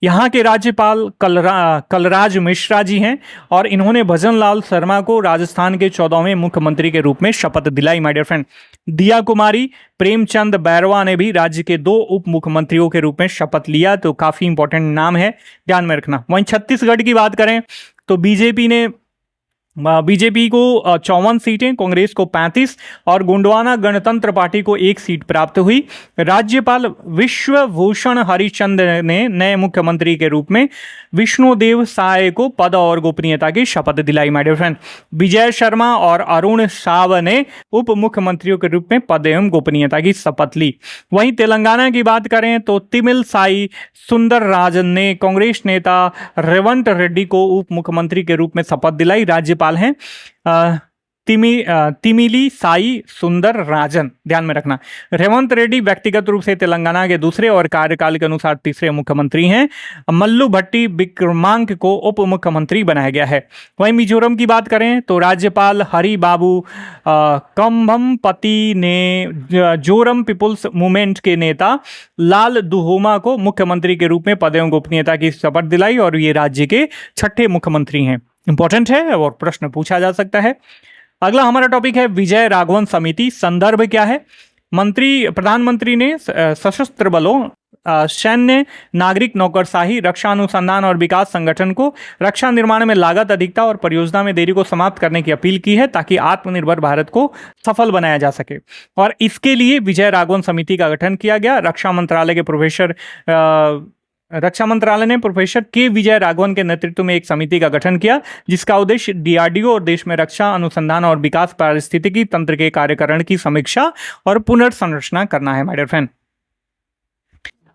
S1: यहाँ के राज्यपाल कलराज मिश्रा जी हैं और इन्होंने भजन लाल शर्मा को राजस्थान के 14वें मुख्यमंत्री के रूप में शपथ दिलाई माय डियर फ्रेंड। दिया कुमारी प्रेमचंद बैरवा ने भी राज्य के 2 उप मुख्यमंत्रियों के रूप में शपथ लिया, तो काफी इंपॉर्टेंट नाम है, ध्यान में रखना। वहीं छत्तीसगढ़ की बात करें तो बीजेपी को 54 सीटें, कांग्रेस को 35 और गोंडवाना गणतंत्र पार्टी को 1 सीट प्राप्त हुई। राज्यपाल विश्वभूषण हरिचंद्र ने नए मुख्यमंत्री के रूप में विष्णुदेव साय को पद और गोपनीयता की शपथ दिलाई my dear friend. Vijay Sharma और अरुण साव ने उप मुख्यमंत्रियों के रूप में पद एवं गोपनीयता की शपथ ली। वहीं तेलंगाना की बात करें तो तिमिल साई सुंदरराजन ने कांग्रेस नेता रेवंत रेड्डी को उप मुख्यमंत्री के रूप में शपथ दिलाई। राज्यपाल हैं तिमिली साई सुंदर राजन, ध्यान में रखना। रेवंत रेड्डी व्यक्तिगत रूप से तेलंगाना के दूसरे और कार्यकाल के अनुसार तीसरे मुख्यमंत्री हैं। मल्लू भट्टी विक्रमांक को उप मुख्यमंत्री बनाया गया है। वहीं मिजोरम की बात करें तो राज्यपाल हरि बाबू कम्भमपति ने जोरम पीपुल्स मूवमेंट के नेता लाल दुहोमा को मुख्यमंत्री के रूप में पद एवं गोपनीयता की शपथ दिलाई और ये राज्य के 6ठे मुख्यमंत्री हैं। इंपॉर्टेंट है और प्रश्न पूछा जा सकता है। अगला हमारा टॉपिक है विजय राघवन समिति। संदर्भ क्या है? प्रधानमंत्री ने सशस्त्र बलों, सैन्य, नागरिक नौकरशाही, रक्षा अनुसंधान और विकास संगठन को रक्षा निर्माण में लागत अधिकता और परियोजना में देरी को समाप्त करने की अपील की है ताकि आत्मनिर्भर भारत को सफल बनाया जा सके। और इसके लिए विजय राघवन समिति का गठन किया गया। रक्षा मंत्रालय ने प्रोफेसर के विजय राघवन के नेतृत्व में एक समिति का गठन किया जिसका उद्देश्य डीआरडीओ और देश में रक्षा अनुसंधान और विकास पारिस्थितिकी तंत्र के कार्यकरण की समीक्षा और पुनर्संरचना करना है माय डियर फ्रेंड।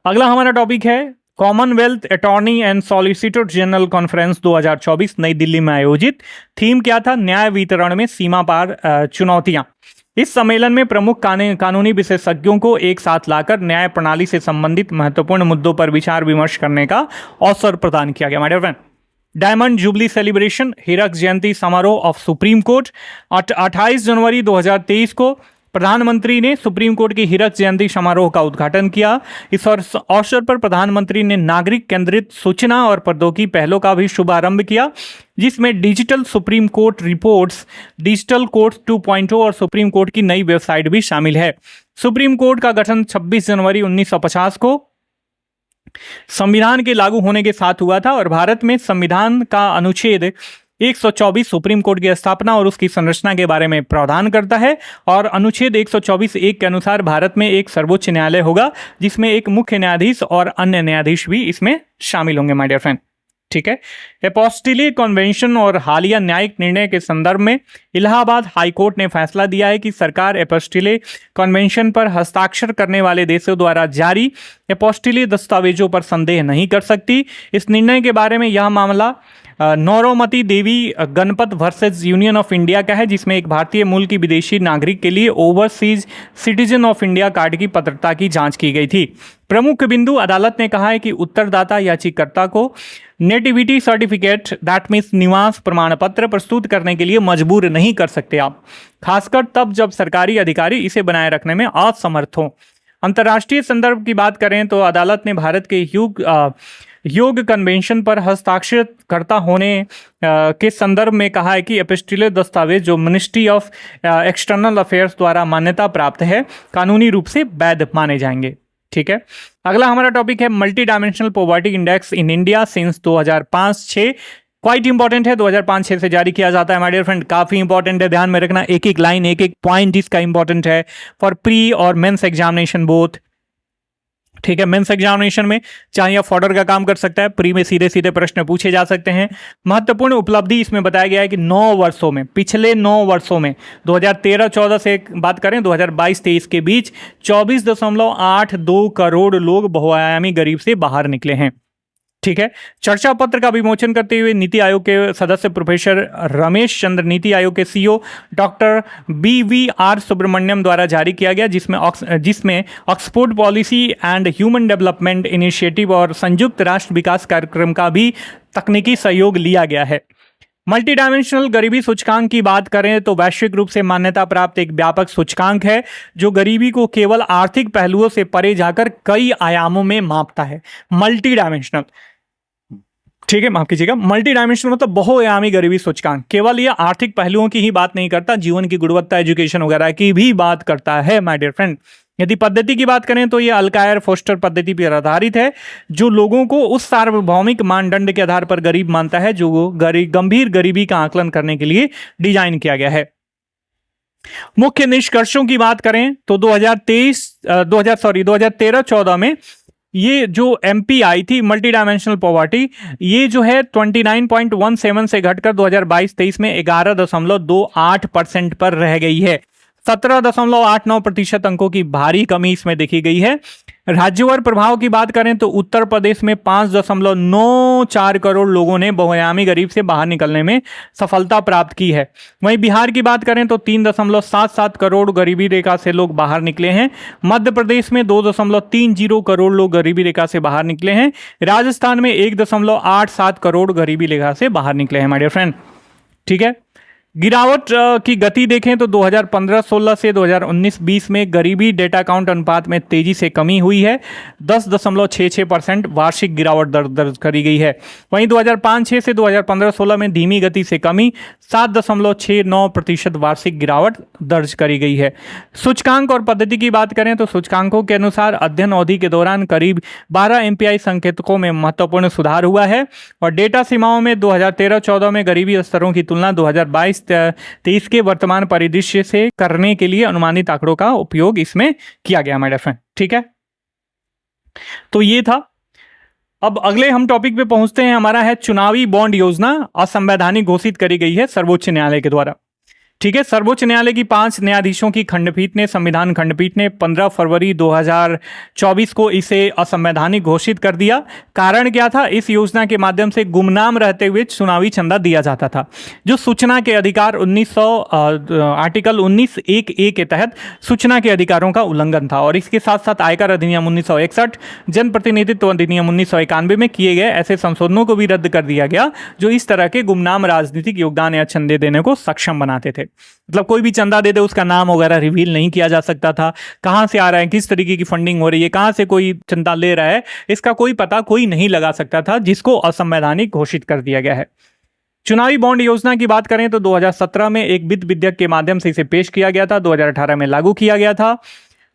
S1: अगला हमारा टॉपिक है Commonwealth attorney and solicitor general conference 2024 नई दिल्ली में आयोजित। थीम क्या था? न्याय वितरण में सीमा पार चुनौतियां। इस सम्मेलन में प्रमुख कानूनी विशेषज्ञों को एक साथ लाकर न्याय प्रणाली से संबंधित महत्वपूर्ण मुद्दों पर विचार विमर्श करने का अवसर प्रदान किया गया my dear friend. Diamond jubilee celebration, हीरक जयंती समारोह ऑफ सुप्रीम कोर्ट। 28 जनवरी 2023 को प्रधानमंत्री ने सुप्रीम कोर्ट की हीरक जयंती समारोह का उद्घाटन किया। इस अवसर पर प्रधानमंत्री ने नागरिक केंद्रित सूचना और प्रौद्योगिकी पहलों का भी शुभारंभ किया जिसमें digital supreme court reports, digital court 2.0 और सुप्रीम कोर्ट की नई वेबसाइट भी शामिल है। सुप्रीम कोर्ट का गठन 26 जनवरी 1950 को संविधान के लागू होने के साथ हुआ था और भारत में संविधान का अनुच्छेद 124 सुप्रीम कोर्ट की स्थापना और उसकी संरचना के बारे में प्रावधान करता है और अनुच्छेद 124(1) के अनुसार भारत में एक सर्वोच्च न्यायालय होगा जिसमें एक मुख्य न्यायाधीश और अन्य न्यायाधीश भी इसमें शामिल होंगे माय डियर फ्रेंड। ठीक है। एपोस्टिलिक कन्वेंशन और हालिया न्यायिक निर्णय के संदर्भ में इलाहाबाद हाईकोर्ट ने फैसला दिया है कि सरकार एपोस्टिलिक कन्वेंशन पर हस्ताक्षर करने वाले देशों द्वारा जारी एपोस्टिलिक दस्तावेजों पर संदेह नहीं कर सकती। इस निर्णय के बारे में यह मामला Nauromati Devi Ganpat versus union of India का है जिसमें एक भारतीय मूल की विदेशी नागरिक के लिए overseas citizen of India card की पात्रता की जांच की गई थी। प्रमुख बिंदु, अदालत ने कहा है कि उत्तरदाता याचिकाकर्ता को नेटिविटी सर्टिफिकेट दैट मीन्स निवास प्रमाण पत्र प्रस्तुत करने के लिए मजबूर नहीं कर सकते आप, खासकर तब जब सरकारी अधिकारी इसे बनाए रखने में असमर्थ हों। अंतर्राष्ट्रीय संदर्भ की बात करें तो अदालत ने भारत के योग कन्वेंशन पर हस्ताक्षरकर्ता होने के संदर्भ में कहा है कि एपोस्टिलिक दस्तावेज जो मिनिस्ट्री ऑफ एक्सटर्नल अफेयर्स द्वारा मान्यता प्राप्त है कानूनी रूप से वैध माने जाएंगे। ठीक है। अगला हमारा टॉपिक है multi dimensional poverty index in India since 2005-6। Quite important है, 2005-6 से जारी किया जाता है माय डियर फ्रेंड। काफी इंपॉर्टेंट है, ध्यान में रखना, एक एक लाइन एक एक पॉइंट इसका इंपॉर्टेंट है फॉर प्री और मेंस एग्जामिनेशन बोथ। ठीक है। मेंस एग्जामिनेशन में चाहे आप फॉर्डर का काम कर सकता है, प्री में सीधे सीधे प्रश्न पूछे जा सकते हैं। महत्वपूर्ण उपलब्धि इसमें बताया गया है कि 9 वर्षों में, पिछले 9 वर्षों में 2013-14 से बात करें 2022-23 के बीच 24.82 करोड़ लोग बहुआयामी गरीब से बाहर निकले हैं। ठीक है। चर्चा पत्र का विमोचन करते हुए नीति आयोग के सदस्य प्रोफेसर रमेश चंद्र, नीति आयोग के सीईओ डॉक्टर BVR सुब्रमण्यम द्वारा जारी किया गया जिसमें Oxford policy and human development initiative और संयुक्त राष्ट्र विकास कार्यक्रम का भी तकनीकी सहयोग लिया गया है। मल्टी डायमेंशनल गरीबी सूचकांक की बात करें तो वैश्विक रूप से मान्यता प्राप्त एक व्यापक सूचकांक है जो गरीबी को केवल आर्थिक पहलुओं से परे जाकर कई आयामों में मापता है। मल्टी डायमेंशनल ठीक है, माफ कीजिएगा, मल्टी डायमेंशनल मतलब बहुआयामी गरीबी सूचकांक केवल ये आर्थिक पहलुओं की ही बात नहीं करता, जीवन की गुणवत्ता, एजुकेशन वगैरह की भी बात करता है माय डियर फ्रेंड। यदि पद्धति की बात करें तो ये अल्कायर फोस्टर पद्धति पर आधारित है, जो लोगों को उस सार्वभौमिक मानदंड के आधार पर गरीब मानता है जो गंभीर गरीबी का आकलन करने के लिए डिजाइन किया गया है। मुख्य निष्कर्षों की बात करें तो 2013-14 में ये जो एमपी आई थी, मल्टी डायमेंशनल पॉवर्टी, ये जो है 29.17 से घटकर 2022-23 में 11.28% पर रह गई है। 17.89% अंकों की भारी कमी इसमें देखी गई है। राज्यवार प्रभाव की बात करें तो उत्तर प्रदेश में 5.94 करोड़ लोगों ने बहुआयामी गरीब से बाहर निकलने में सफलता प्राप्त की है। वहीं बिहार की बात करें तो 3.77 करोड़ गरीबी रेखा से लोग बाहर निकले हैं। मध्य प्रदेश में 2.30 करोड़ लोग गरीबी रेखा से बाहर निकले हैं। राजस्थान में 1.87 करोड़ गरीबी रेखा से बाहर निकले हैं माय डियर फ्रेंड। ठीक है, गिरावट की गति देखें तो 2015-16 से 2019-20 में गरीबी डेटा काउंट अनुपात में तेजी से कमी हुई है। 10.66% वार्षिक गिरावट दर्ज करी गई है। वहीं 2005-6 से 2015-16 में धीमी गति से कमी 7.69% वार्षिक गिरावट दर्ज करी गई है। सूचकांक और पद्धति की बात करें तो सूचकांकों के अनुसार अध्ययन अवधि के दौरान करीब 12 एमपीआई संकेतकों में महत्वपूर्ण सुधार हुआ है और डेटा सीमाओं में 2013-14 में गरीबी स्तरों की तुलना 2022-23 के वर्तमान परिदृश्य से करने के लिए अनुमानित आंकड़ों का उपयोग इसमें किया गया माय डियर फ्रेंड। ठीक है, तो ये था। अब अगले हम टॉपिक पे पहुंचते हैं, हमारा है चुनावी बॉन्ड योजना असंवैधानिक घोषित करी गई है सर्वोच्च न्यायालय के द्वारा। ठीक है, सर्वोच्च न्यायालय की 5 न्यायाधीशों की खंडपीठ ने, संविधान खंडपीठ ने 15 फरवरी 2024 को इसे असंवैधानिक घोषित कर दिया। कारण क्या था? इस योजना के माध्यम से गुमनाम रहते हुए चुनावी चंदा दिया जाता था, जो सूचना के अधिकार आर्टिकल 19(1)(a) के तहत सूचना के अधिकारों का उल्लंघन था। और इसके साथ साथ आयकर अधिनियम 1961, जनप्रतिनिधित्व अधिनियम 1991 में किए गए ऐसे संशोधनों को भी रद्द कर दिया गया जो इस तरह के गुमनाम राजनीतिक योगदान या चंदे देने को सक्षम बनाते थे। मतलब कोई भी चंदा दे दे, उसका नाम वगैरह रिवील नहीं किया जा सकता था, कहां से आ रहा है, किस तरीके की फंडिंग हो रही है, कहां से कोई चंदा ले रहा है, इसका कोई पता कोई नहीं लगा सकता था, जिसको असंवैधानिक घोषित कर दिया गया है। चुनावी बॉन्ड योजना की बात करें तो 2017 में एक वित्त विधेयक के माध्यम से इसे पेश किया गया था, 2018 में लागू किया गया था।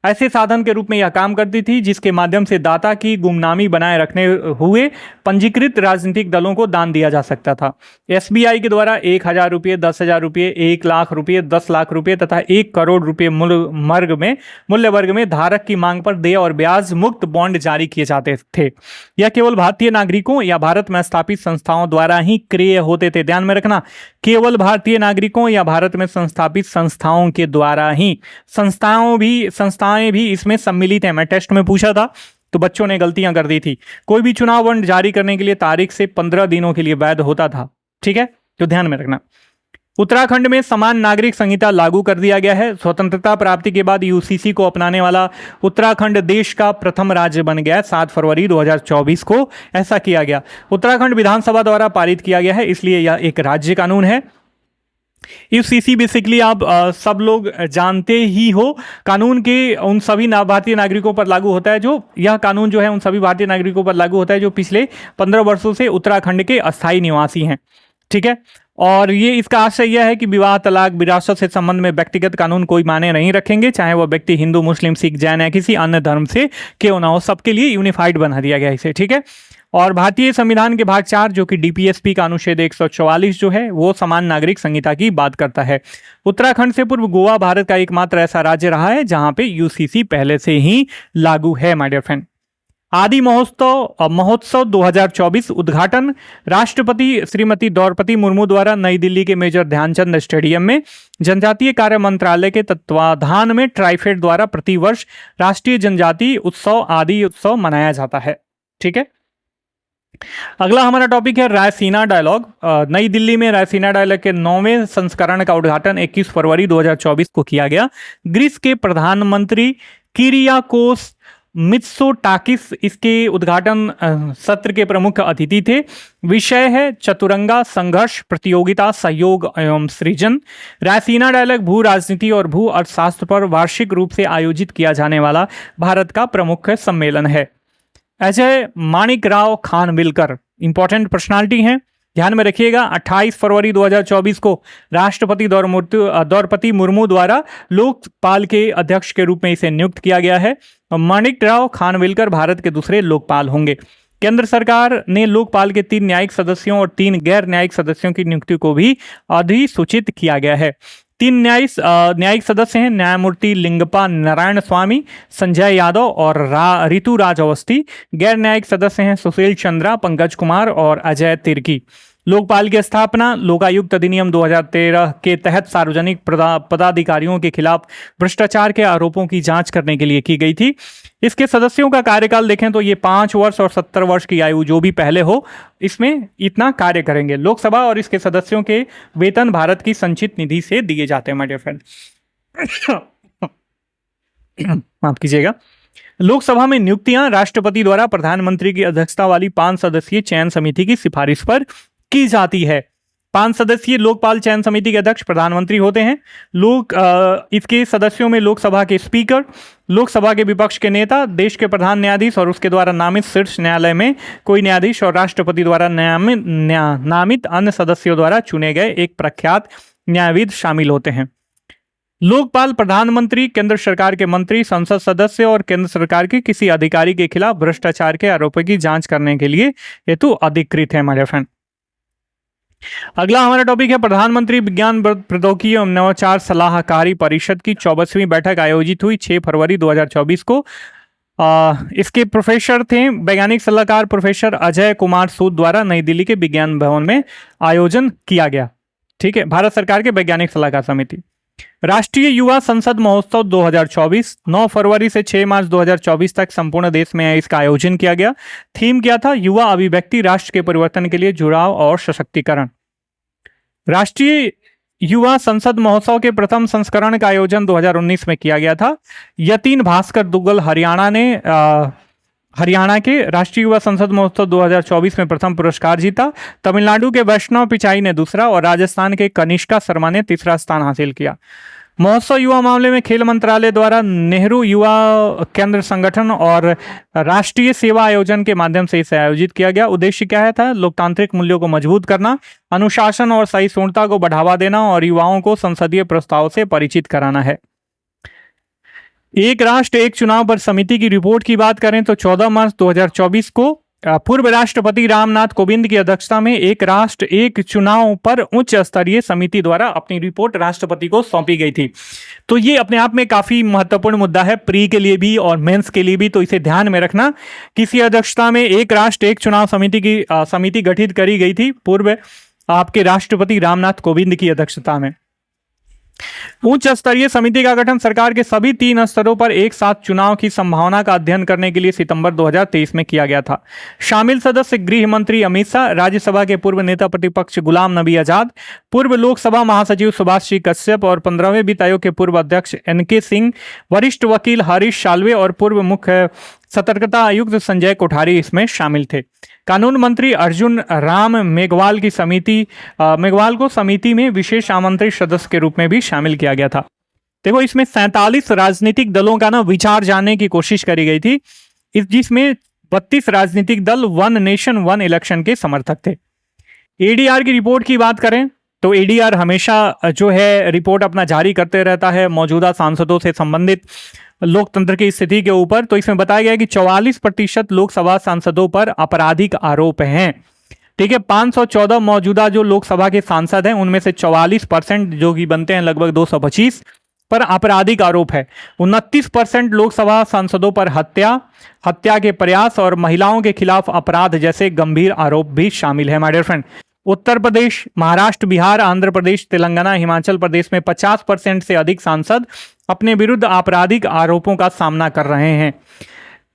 S1: ऐसे साधन के रूप में यह काम करती थी जिसके माध्यम से दाता की गुमनामी बनाए रखने हुए पंजीकृत राजनीतिक दलों को दान दिया जा सकता था। एसबीआई के द्वारा 1,000 रुपये, 10,000 रुपये, 1 लाख रुपये, 10 लाख रुपये तथा 1 करोड़ रुपये मूल्य वर्ग में धारक की मांग पर देय और ब्याज मुक्त बॉन्ड जारी किए जाते थे। यह केवल भारतीय नागरिकों या भारत में स्थापित संस्थाओं द्वारा ही क्रय होते थे। ध्यान में रखना, केवल भारतीय नागरिकों या भारत में संस्थापित संस्थाओं के द्वारा ही। संस्थाएं भी इसमें सम्मिलित हैं। मैं टेस्ट में पूछा था तो बच्चों ने गलतियां कर दी थी। कोई भी चुनाव बॉन्ड जारी करने के लिए तारीख से 15 दिनों के लिए वैध होता था। ठीक है, तो ध्यान में रखना। उत्तराखंड में समान नागरिक संहिता लागू कर दिया गया है। स्वतंत्रता प्राप्ति के बाद यूसीसी को अपनाने वाला उत्तराखंड देश का प्रथम राज्य बन गया है। 7 फरवरी 2024 को ऐसा किया गया। उत्तराखंड विधानसभा द्वारा पारित किया गया है, इसलिए यह एक राज्य कानून है। यूसीसी बेसिकली आप सब लोग जानते ही हो, कानून के उन सभी भारतीय नागरिकों पर लागू होता है जो, यह कानून जो है उन सभी भारतीय नागरिकों पर लागू होता है जो पिछले 15 वर्षों से उत्तराखंड के अस्थायी निवासी हैं। ठीक है, और ये इसका आशय यह है कि विवाह, तलाक, विरासत से संबंध में व्यक्तिगत कानून कोई मायने नहीं रखेंगे, चाहे वह व्यक्ति हिंदू, मुस्लिम, सिख, जैन या किसी अन्य धर्म से क्यों ना हो, सबके लिए यूनिफाइड बना दिया गया इसे। ठीक है, और भारतीय संविधान के भाग 4 जो कि डीपीएसपी का अनुच्छेद 144 जो है वो समान नागरिक संहिता की बात करता है। उत्तराखंड से पूर्व गोवा भारत का एकमात्र ऐसा राज्य रहा है जहां पे यूसीसी पहले से ही लागू है माय डियर फ्रेंड। आदि महोत्सव 2024 उद्घाटन राष्ट्रपति श्रीमती द्रौपदी मुर्मू द्वारा नई दिल्ली के मेजर ध्यानचंद स्टेडियम में जनजातीय कार्य मंत्रालय के तत्वाधान में ट्राइफेड द्वारा प्रतिवर्ष राष्ट्रीय जनजातीय उत्सव आदि उत्सव मनाया जाता है। ठीक है, अगला हमारा टॉपिक है रायसीना डायलॉग। नई दिल्ली में रायसीना डायलॉग के 9वें संस्करण का उद्घाटन 21 फरवरी 2024 को किया गया। ग्रीस के प्रधानमंत्री किरियाकोस मित्सोटाकिस इसके उद्घाटन सत्र के प्रमुख अतिथि थे। विषय है चतुरंगा संघर्ष, प्रतियोगिता, सहयोग एवं सृजन। रायसीना डायलॉग भू राजनीति और भू अर्थशास्त्र पर वार्षिक रूप से आयोजित किया जाने वाला भारत का प्रमुख सम्मेलन है। अजय माणिक राव खानविलकर इंपॉर्टेंट पर्सनालिटी हैं, ध्यान में रखिएगा। 28 फरवरी 2024 को राष्ट्रपति द्रौपदी मुर्मू द्वारा लोकपाल के अध्यक्ष के रूप में इसे नियुक्त किया गया है। माणिक राव खानविलकर भारत के दूसरे लोकपाल होंगे। केंद्र सरकार ने लोकपाल के 3 न्यायिक सदस्यों और 3 गैर न्यायिक सदस्यों की नियुक्ति को भी अधिसूचित किया गया है। 3 न्यायिक सदस्य हैं न्यायमूर्ति लिंगप्पा नारायण स्वामी, संजय यादव और ऋतुराज अवस्थी। गैर न्यायिक सदस्य हैं सुशील चंद्रा, पंकज कुमार और अजय तिर्की। लोकपाल की स्थापना लोकायुक्त अधिनियम 2013 के तहत सार्वजनिक पदाधिकारियों के खिलाफ भ्रष्टाचार के आरोपों की जांच करने के लिए की गई थी। इसके सदस्यों का कार्यकाल देखें तो ये 5 वर्ष और 70 वर्ष की आयु जो भी पहले हो, इसमें इतना कार्य करेंगे। लोकसभा और इसके सदस्यों के वेतन भारत की संचित निधि से दिए जाते हैं माय डियर फ्रेंड। माफ कीजिएगा। लोकसभा में नियुक्तियां राष्ट्रपति द्वारा प्रधानमंत्री की अध्यक्षता वाली 5 सदस्यीय चयन समिति की सिफारिश पर की जाती है। 5 सदस्यीय लोकपाल चयन समिति के अध्यक्ष प्रधानमंत्री होते हैं। इसके सदस्यों में लोकसभा के स्पीकर, लोकसभा के विपक्ष के नेता, देश के प्रधान न्यायाधीश और उसके द्वारा नामित शीर्ष न्यायालय में कोई न्यायाधीश और राष्ट्रपति द्वारा नामित अन्य सदस्यों द्वारा चुने गए एक प्रख्यात न्यायविद शामिल होते हैं। लोकपाल प्रधानमंत्री, केंद्र सरकार के मंत्री, संसद सदस्य और केंद्र सरकार के किसी अधिकारी के खिलाफ भ्रष्टाचार के आरोपों की जांच करने के लिए हेतु अधिकृत है मेरे फ्रेंड। अगला हमारा टॉपिक है प्रधानमंत्री विज्ञान प्रौद्योगिकी एवं नवाचार सलाहकारी परिषद की 24वीं बैठक आयोजित हुई 6 फरवरी 2024 को। इसके प्रोफेसर थे वैज्ञानिक सलाहकार प्रोफेसर अजय कुमार सूद द्वारा नई दिल्ली के विज्ञान भवन में आयोजन किया गया। ठीक है, भारत सरकार के वैज्ञानिक सलाहकार समिति। राष्ट्रीय युवा संसद महोत्सव 2024 9 फरवरी से 6 मार्च 2024 तक संपूर्ण देश में इसका आयोजन किया गया। थीम क्या था? युवा अभिव्यक्ति, राष्ट्र के परिवर्तन के लिए जुड़ाव और सशक्तिकरण। राष्ट्रीय युवा संसद महोत्सव के प्रथम संस्करण का आयोजन 2019 में किया गया था। यतीन भास्कर दुग्गल हरियाणा के राष्ट्रीय युवा संसद महोत्सव 2024 में प्रथम पुरस्कार जीता। तमिलनाडु के वैष्णव पिचाई ने दूसरा और राजस्थान के कनिष्का शर्मा ने तीसरा स्थान हासिल किया। महोत्सव युवा मामले में खेल मंत्रालय द्वारा नेहरू युवा केंद्र संगठन और राष्ट्रीय सेवा आयोजन के माध्यम से इसे आयोजित किया गया। उद्देश्य क्या था? लोकतांत्रिक मूल्यों को मजबूत करना, अनुशासन और सहिष्णुता को बढ़ावा देना और युवाओं को संसदीय प्रस्ताव से परिचित कराना है। एक राष्ट्र एक चुनाव पर समिति की रिपोर्ट की बात करें तो 14 मार्च 2024 को पूर्व राष्ट्रपति रामनाथ कोविंद की अध्यक्षता में एक राष्ट्र एक चुनाव पर उच्च स्तरीय समिति द्वारा अपनी रिपोर्ट राष्ट्रपति को सौंपी गई थी। तो ये अपने आप में काफी महत्वपूर्ण मुद्दा है, प्री के लिए भी और मेंस के लिए भी, तो इसे ध्यान में रखना। किसी अध्यक्षता में एक राष्ट्र एक चुनाव समिति गठित करी गई थी पूर्व आपके राष्ट्रपति रामनाथ कोविंद की अध्यक्षता में। उच्च स्तरीय समिति का गठन सरकार के सभी 3 स्तरों पर एक साथ चुनाव की संभावना का अध्ययन करने के लिए सितंबर 2023 में किया गया था। शामिल सदस्य गृह मंत्री अमित शाह, राज्यसभा के पूर्व नेता प्रतिपक्ष गुलाम नबी आजाद, पूर्व लोकसभा महासचिव सुभाष जी कश्यप और 15वें वित्त आयोग के पूर्व अध्यक्ष NK सिंह, वरिष्ठ वकील हरीश साल्वे और पूर्व मुख्य सतर्कता आयुक्त संजय कोठारी इसमें शामिल थे। कानून मंत्री अर्जुन राम मेघवाल को समिति में विशेष आमंत्रित सदस्य के रूप में भी शामिल किया गया था। देखो, इसमें 47 राजनीतिक दलों का विचार जानने की कोशिश करी गई थी, जिसमें 32 राजनीतिक दल वन नेशन वन इलेक्शन के समर्थक थे। ADR की रिपोर्ट की बात करें तो ADR हमेशा जो है रिपोर्ट अपना जारी करते रहता है मौजूदा सांसदों से संबंधित लोकतंत्र की स्थिति के ऊपर। तो इसमें बताया गया कि 44% लोकसभा सांसदों पर आपराधिक आरोप हैं। ठीक है, 514 मौजूदा जो लोकसभा के सांसद हैं उनमें से 44% जो कि बनते हैं लगभग 225 पर आपराधिक आरोप है। 29% लोकसभा सांसदों पर हत्या के प्रयास और महिलाओं के खिलाफ अपराध जैसे गंभीर आरोप भी शामिल है my dear friend. Uttar Pradesh, Maharashtra, Bihar, Andhra Pradesh, Telangana, Himachal Pradesh में 50% से अधिक सांसद अपने विरुद्ध आपराधिक आरोपों का सामना कर रहे हैं।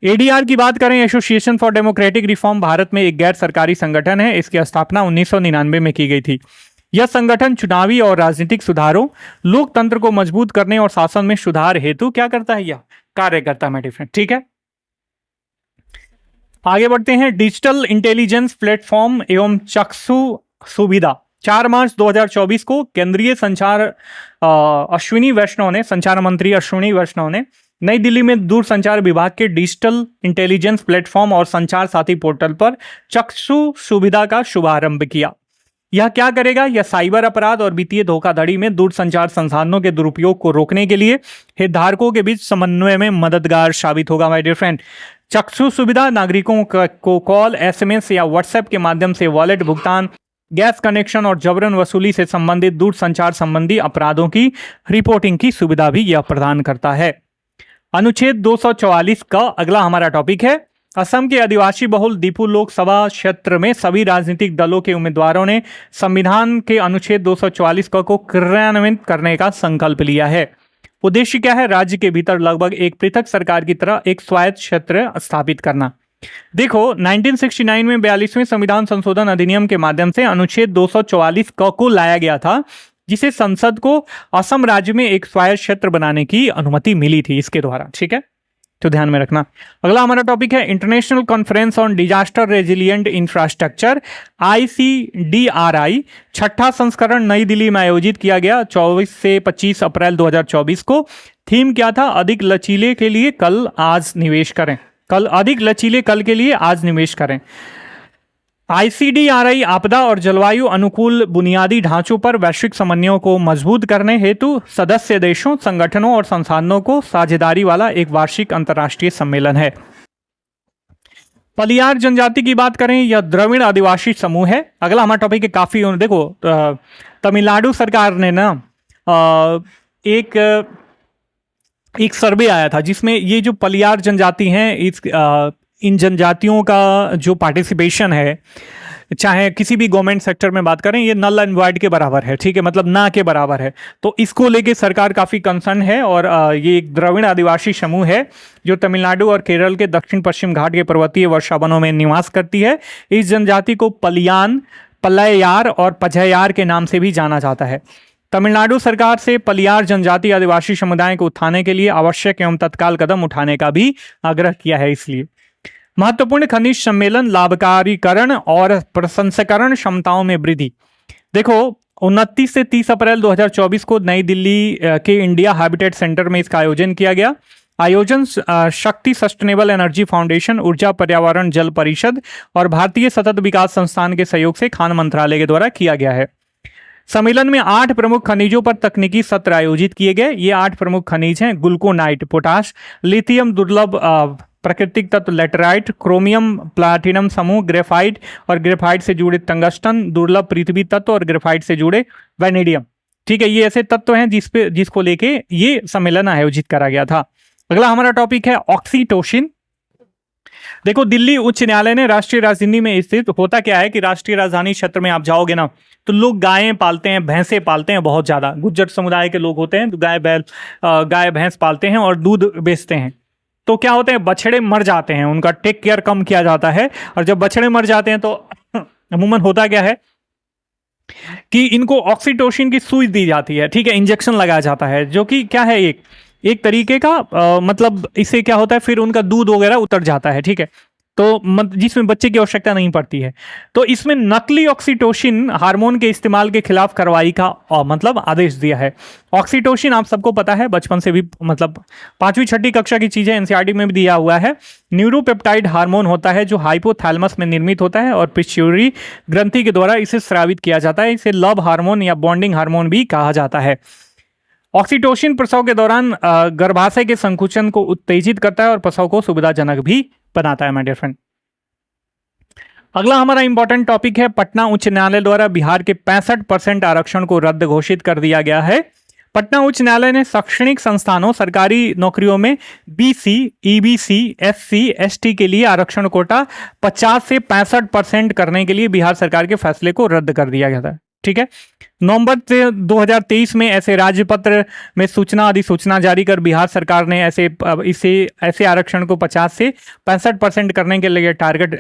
S1: ADR की बात करें, association for democratic reform Bharat में एक गैर सरकारी संगठन है। इसकी स्थापना 1999 में की गई थी। यह संगठन चुनावी और राजनीतिक सुधारों, लोकतंत्र को मजबूत करने और शासन में सुधार हेतु क्या करता है? यह कार्य करता है मेरे फ्रेंड। ठीक है, आगे बढ़ते हैं। डिजिटल इंटेलिजेंस प्लेटफॉर्म एवं चक्षु सुविधा 4 मार्च 2024 को केंद्रीय संचार मंत्री अश्विनी वैष्णव ने नई दिल्ली में दूरसंचार विभाग के डिजिटल इंटेलिजेंस प्लेटफॉर्म और संचार साथी पोर्टल पर चक्षु सुविधा का शुभारंभ किया। यह क्या करेगा? यह साइबर अपराध और वित्तीय धोखाधड़ी में दूरसंचार संसाधनों के दुरुपयोग को रोकने के लिए हितधारकों के बीच समन्वय में मददगार साबित होगा। माय डियर फ्रेंड, चक्षु सुविधा नागरिकों को कॉल, एसएमएस या व्हाट्सएप के माध्यम से वॉलेट भुगतान, गैस कनेक्शन और जबरन वसूली से संबंधित दूरसंचार संबंधी अपराधों की रिपोर्टिंग की सुविधा भी यह प्रदान करता है। अनुच्छेद 244 का अगला हमारा टॉपिक है, असम के आदिवासी बहुल दीपू लोकसभा क्षेत्र में सभी राजनीतिक दलों के उम्मीदवारों ने संविधान के अनुच्छेद 244 को क्रियान्वित करने का संकल्प लिया है। उद्देश्य क्या है? राज्य के भीतर लगभग एक पृथक सरकार की तरह एक स्वायत्त क्षेत्र स्थापित करना। देखो, 1969 में 42वें संविधान संशोधन अधिनियम के माध्यम से अनुच्छेद 244 को लाया गया था, जिसे संसद को असम राज्य में एक स्वायत्त क्षेत्र बनाने की अनुमति मिली थी इसके द्वारा। ठीक है, तो ध्यान में रखना। अगला हमारा टॉपिक है international conference on disaster resilient infrastructure, ICDRI, छठा संस्करण नई दिल्ली में आयोजित किया गया 24 से 25 अप्रैल 2024 को। थीम क्या था? अधिक लचीले के लिए कल आज निवेश करें। अधिक लचीले कल के लिए आज निवेश करें। ICDRI आपदा और जलवायु अनुकूल बुनियादी ढांचों पर वैश्विक समन्वयों को मजबूत करने हेतु सदस्य देशों, संगठनों और संसाधनों को साझेदारी वाला एक वार्षिक अंतर्राष्ट्रीय सम्मेलन है। पलियार जनजाति की बात करें, यह द्रविड़ आदिवासी समूह है। अगला हमारा टॉपिक है काफी, देखो तमिलनाडु सरकार ने ना एक सर्वे आया था जिसमें ये जो पलियार जनजाति हैं, इन जनजातियों का जो पार्टिसिपेशन है, चाहे किसी भी गवर्नमेंट सेक्टर में बात करें, ये नल एंड वाइड के बराबर है। ठीक है, मतलब ना के बराबर है। तो इसको लेके सरकार काफ़ी कंसर्न है और ये एक द्रविड़ आदिवासी समूह है जो तमिलनाडु और केरल के दक्षिण पश्चिम घाट के पर्वतीय वर्षावनों में निवास करती है। इस जनजाति को पलियान, पल्लयार और पझयार के नाम से भी जाना जाता है। तमिलनाडु सरकार से पलियार जनजाति आदिवासी समुदाय को उठाने के लिए आवश्यक एवं तत्काल कदम उठाने का भी आग्रह किया है। इसलिए महत्वपूर्ण खनिज सम्मेलन, लाभकारीकरण और प्रसंस्करण क्षमताओं में वृद्धि। देखो, 29 से 30 अप्रैल 2024 को नई दिल्ली के इंडिया हैबिटेट सेंटर में इसका आयोजन किया गया। आयोजन शक्ति सस्टेनेबल एनर्जी फाउंडेशन, ऊर्जा पर्यावरण जल परिषद और भारतीय सतत विकास संस्थान के सहयोग से खान मंत्रालय के द्वारा किया गया है। सम्मेलन में 8 प्रमुख खनिजों पर तकनीकी सत्र आयोजित किए गए। ये 8 प्रमुख खनिज हैं: गुल्कोनाइट पोटाश, लिथियम दुर्लभ प्राकृतिक तत्व लेटराइट, क्रोमियम प्लाटिनम समूह, ग्रेफाइट और ग्रेफाइट से जुड़े टंगस्टन, दुर्लभ पृथ्वी तत्व और ग्रेफाइट से जुड़े वैनेडियम। ठीक है, ये ऐसे तत्व हैं जिसको लेके ये सम्मेलन आयोजित करा गया था। अगला हमारा टॉपिक है ऑक्सीटोसिन। देखो, दिल्ली उच्च न्यायालय ने राष्ट्रीय राजधानी में स्थित, होता क्या है कि राष्ट्रीय राजधानी क्षेत्र में आप जाओगे ना तो लोग गायें पालते हैं, भैंसे पालते हैं, बहुत ज्यादा गुज्जर समुदाय के लोग होते हैं तो गाय भैंस पालते हैं और दूध बेचते हैं। तो क्या होते हैं, बछड़े मर जाते हैं, उनका टेक केयर कम किया जाता है और जब बछड़े मर जाते हैं तो अमूमन होता क्या है कि इनको ऑक्सीटोसिन की सुई दी जाती है। ठीक है, इंजेक्शन लगाया जाता है, जो कि क्या है, एक तरीके का मतलब इससे क्या होता है, फिर उनका दूध वगैरह उतर जाता है। ठीक है, तो जिसमें बच्चे की आवश्यकता नहीं पड़ती है। तो इसमें नकली ऑक्सीटोसिन हार्मोन के इस्तेमाल के खिलाफ कार्रवाई का मतलब आदेश दिया है। ऑक्सीटोसिन आप सबको पता है, बचपन से भी, मतलब 5वीं 6ठी कक्षा की चीजें एनसीईआरटी में भी दिया हुआ है। न्यूरोपेप्टाइड हार्मोन होता है जो हाइपोथैलेमस में निर्मित होता है और पिट्यूटरी ग्रंथि के द्वारा इसे स्रावित किया जाता है। इसे लव हार्मोन या बॉन्डिंग हार्मोन भी कहा जाता है। ऑक्सीटोसिन प्रसव के दौरान गर्भाशय के संकुचन को उत्तेजित करता है और प्रसव को सुविधाजनक भी बनाता है। माय डियर फ्रेंड, अगला हमारा इंपॉर्टेंट टॉपिक है, पटना उच्च न्यायालय द्वारा बिहार के 65% आरक्षण को रद्द घोषित कर दिया गया है। पटना उच्च न्यायालय ने शैक्षणिक संस्थानों, सरकारी नौकरियों में BC, EBC, SC, ST के लिए आरक्षण कोटा 50 से 65% करने के लिए बिहार सरकार के फैसले को रद्द कर दिया गया था। ठीक है, नवंबर 2023 में ऐसे राज्यपत्र में सूचना अधिसूचना जारी कर बिहार सरकार ने ऐसे आरक्षण को 50 से 65% करने के लिए टारगेट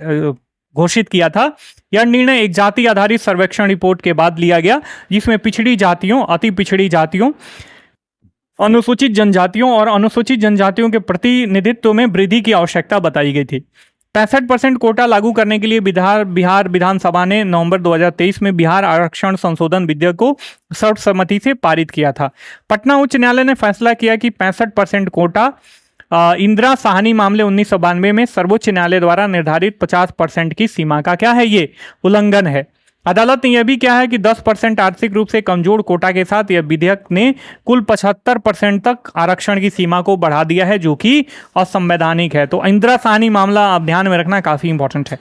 S1: घोषित किया था। यह निर्णय एक जाति आधारित सर्वेक्षण रिपोर्ट के बाद लिया गया, जिसमें पिछड़ी जातियों, अति पिछड़ी जातियों, अनुसूचित जनजातियों और अनुसूचित जनजातियों के प्रतिनिधित्व में वृद्धि की आवश्यकता बताई गई थी। 65% कोटा लागू करने के लिए बिहार विधानसभा ने नवंबर 2023 में बिहार आरक्षण संशोधन विधेयक को सर्वसम्मति से पारित किया था। पटना उच्च न्यायालय ने फैसला किया कि 65% कोटा इंदिरा साहनी मामले 1992 में सर्वोच्च न्यायालय द्वारा निर्धारित 50% की सीमा का क्या है, ये उल्लंघन है। अदालत ने यह भी कहा है कि 10% आर्थिक रूप से कमजोर कोटा के साथ यह विधेयक ने कुल 75% तक आरक्षण की सीमा को बढ़ा दिया है, जो कि असंवैधानिक है। तो इंदिरा साहनी मामला आप ध्यान में रखना काफी इंपॉर्टेंट है।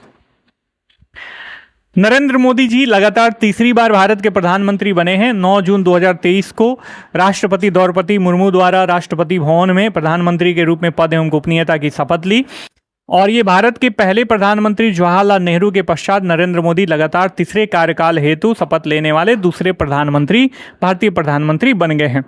S1: नरेंद्र मोदी जी लगातार तीसरी बार भारत के प्रधानमंत्री बने हैं। 9 जून 2023 को राष्ट्रपति द्रौपदी मुर्मू द्वारा राष्ट्रपति भवन में प्रधानमंत्री के रूप में पद एवं गोपनीयता की शपथ ली और ये भारत के पहले प्रधानमंत्री जवाहरलाल नेहरू के पश्चात नरेंद्र मोदी लगातार तीसरे कार्यकाल हेतु शपथ लेने वाले दूसरे प्रधानमंत्री, भारतीय प्रधानमंत्री बन गए हैं।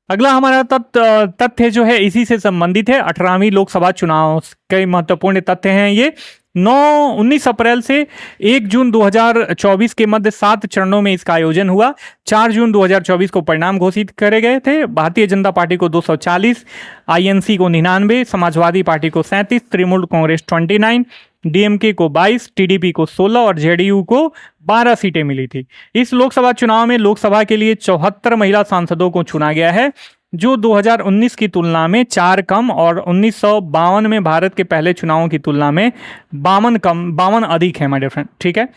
S1: अगला हमारा तथ्य जो है इसी से संबंधित है। 18वीं लोकसभा चुनाव के महत्वपूर्ण तथ्य हैं ये। 19 अप्रैल से 1 जून 2024 के मध्य 7 चरणों में इसका आयोजन हुआ। 4 जून 2024 को परिणाम घोषित करे गए थे। भारतीय जनता पार्टी को 240, आईएनसी को 99, समाजवादी पार्टी को 37, तृणमूल कांग्रेस 29, डीएमके को 22, टीडीपी को 16 और जेडीयू को 12 सीटें मिली थी। इस लोकसभा चुनाव में लोकसभा के लिए 74 महिला सांसदों को चुना गया है, जो 2019 की तुलना में 4 कम और 1952 में भारत के पहले चुनावों की तुलना में 52 अधिक है, माय डियर फ्रेंड। ठीक है,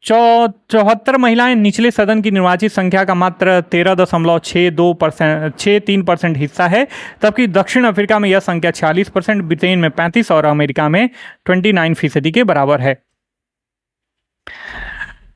S1: 74 महिलाएं निचले सदन की निर्वाचित संख्या का मात्र 13.63% हिस्सा है, जबकि दक्षिण अफ्रीका में यह संख्या 46%, ब्रिटेन में 35% और अमेरिका में 29% के बराबर है।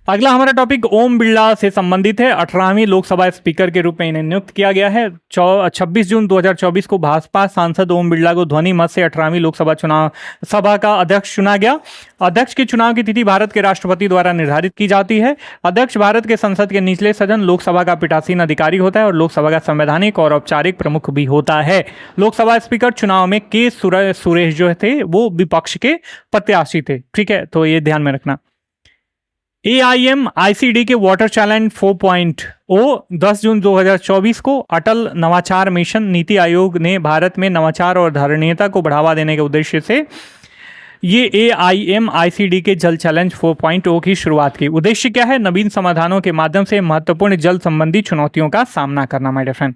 S1: अगला हमारा टॉपिक ओम बिरला से संबंधित है। 18वीं लोकसभा स्पीकर के रूप में इन्हें नियुक्त किया गया है। 26 जून 2024 को भाजपा सांसद ओम बिरला को ध्वनि मत से 18वीं लोकसभा चुनाव सभा का अध्यक्ष चुना गया। अध्यक्ष के चुनाव की तिथि भारत के राष्ट्रपति द्वारा निर्धारित की जाती है। अध्यक्ष भारत के संसद के निचले सदन लोकसभा का पीठासीन अधिकारी होता है और लोकसभा का संवैधानिक और औपचारिक प्रमुख भी होता है। लोकसभा स्पीकर चुनाव में के सुरेश जो थे वो विपक्ष के प्रत्याशी थे। ठीक है, तो ये ध्यान में रखना। AIMICD के वाटर चैलेंज 4.0 10 जून 2024 को अटल नवाचार मिशन नीति आयोग ने भारत में नवाचार और धारणीयता को बढ़ावा देने के उद्देश्य से ये AIMICD के जल चैलेंज 4.0 की शुरुआत की। उद्देश्य क्या है? नवीन समाधानों के माध्यम से महत्वपूर्ण जल संबंधी चुनौतियों का सामना करना, माय डियर फ्रेंड।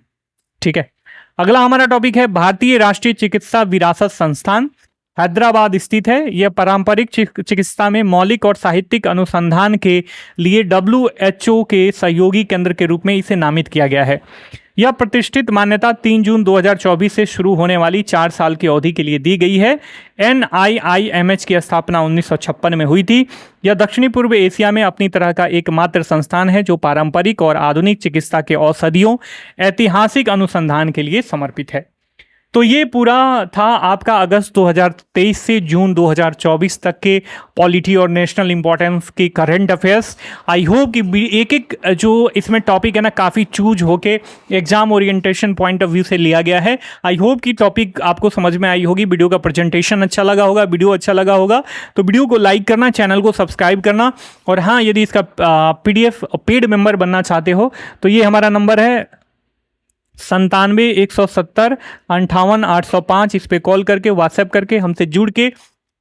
S1: ठीक है, अगला हमारा टॉपिक है भारतीय राष्ट्रीय चिकित्सा विरासत संस्थान हैदराबाद स्थित है। यह पारंपरिक चिकित्सा में मौलिक और साहित्यिक अनुसंधान के लिए WHO के सहयोगी केंद्र के रूप में इसे नामित किया गया है। यह प्रतिष्ठित मान्यता 3 जून 2024 से शुरू होने वाली 4 साल की अवधि के लिए दी गई है। NIIMH की स्थापना 1956 में हुई थी। यह दक्षिणी पूर्व एशिया में अपनी तरह का एकमात्र संस्थान है जो पारंपरिक और आधुनिक चिकित्सा के औषधियों ऐतिहासिक अनुसंधान के लिए समर्पित है। तो ये पूरा था आपका अगस्त 2023 से जून 2024 तक के पॉलिटी और नेशनल इंपॉर्टेंस के करंट अफेयर्स। आई होप कि एक एक जो इसमें टॉपिक है ना काफ़ी चूज होके exam orientation point of view से लिया गया है। आई होप कि टॉपिक आपको समझ में आई होगी, वीडियो का प्रेजेंटेशन अच्छा लगा होगा, वीडियो अच्छा लगा होगा तो वीडियो को लाइक करना, चैनल को सब्सक्राइब करना। और हाँ, यदि इसका PDF पेड मेंबर बनना चाहते हो तो ये हमारा नंबर है 97 170 58 805। इस पे कॉल करके व्हाट्सएप करके हमसे जुड़ के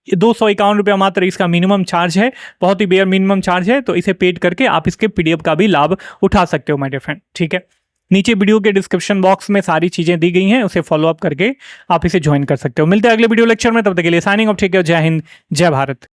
S1: 251 रुपया मात्र इसका मिनिमम चार्ज है, बहुत ही बेयर मिनिमम चार्ज है। तो इसे पेड करके आप इसके PDF का भी लाभ उठा सकते हो माय डियर फ्रेंड। ठीक है, नीचे वीडियो के डिस्क्रिप्शन बॉक्स में सारी चीजें दी गई हैं, उसे फॉलो अप करके आप इसे ज्वाइन कर सकते हो। मिलते हैं अगले वीडियो लेक्चर में, तब तक के लिए साइनिंग ऑफ। ठीक है, जय हिंद, जय भारत।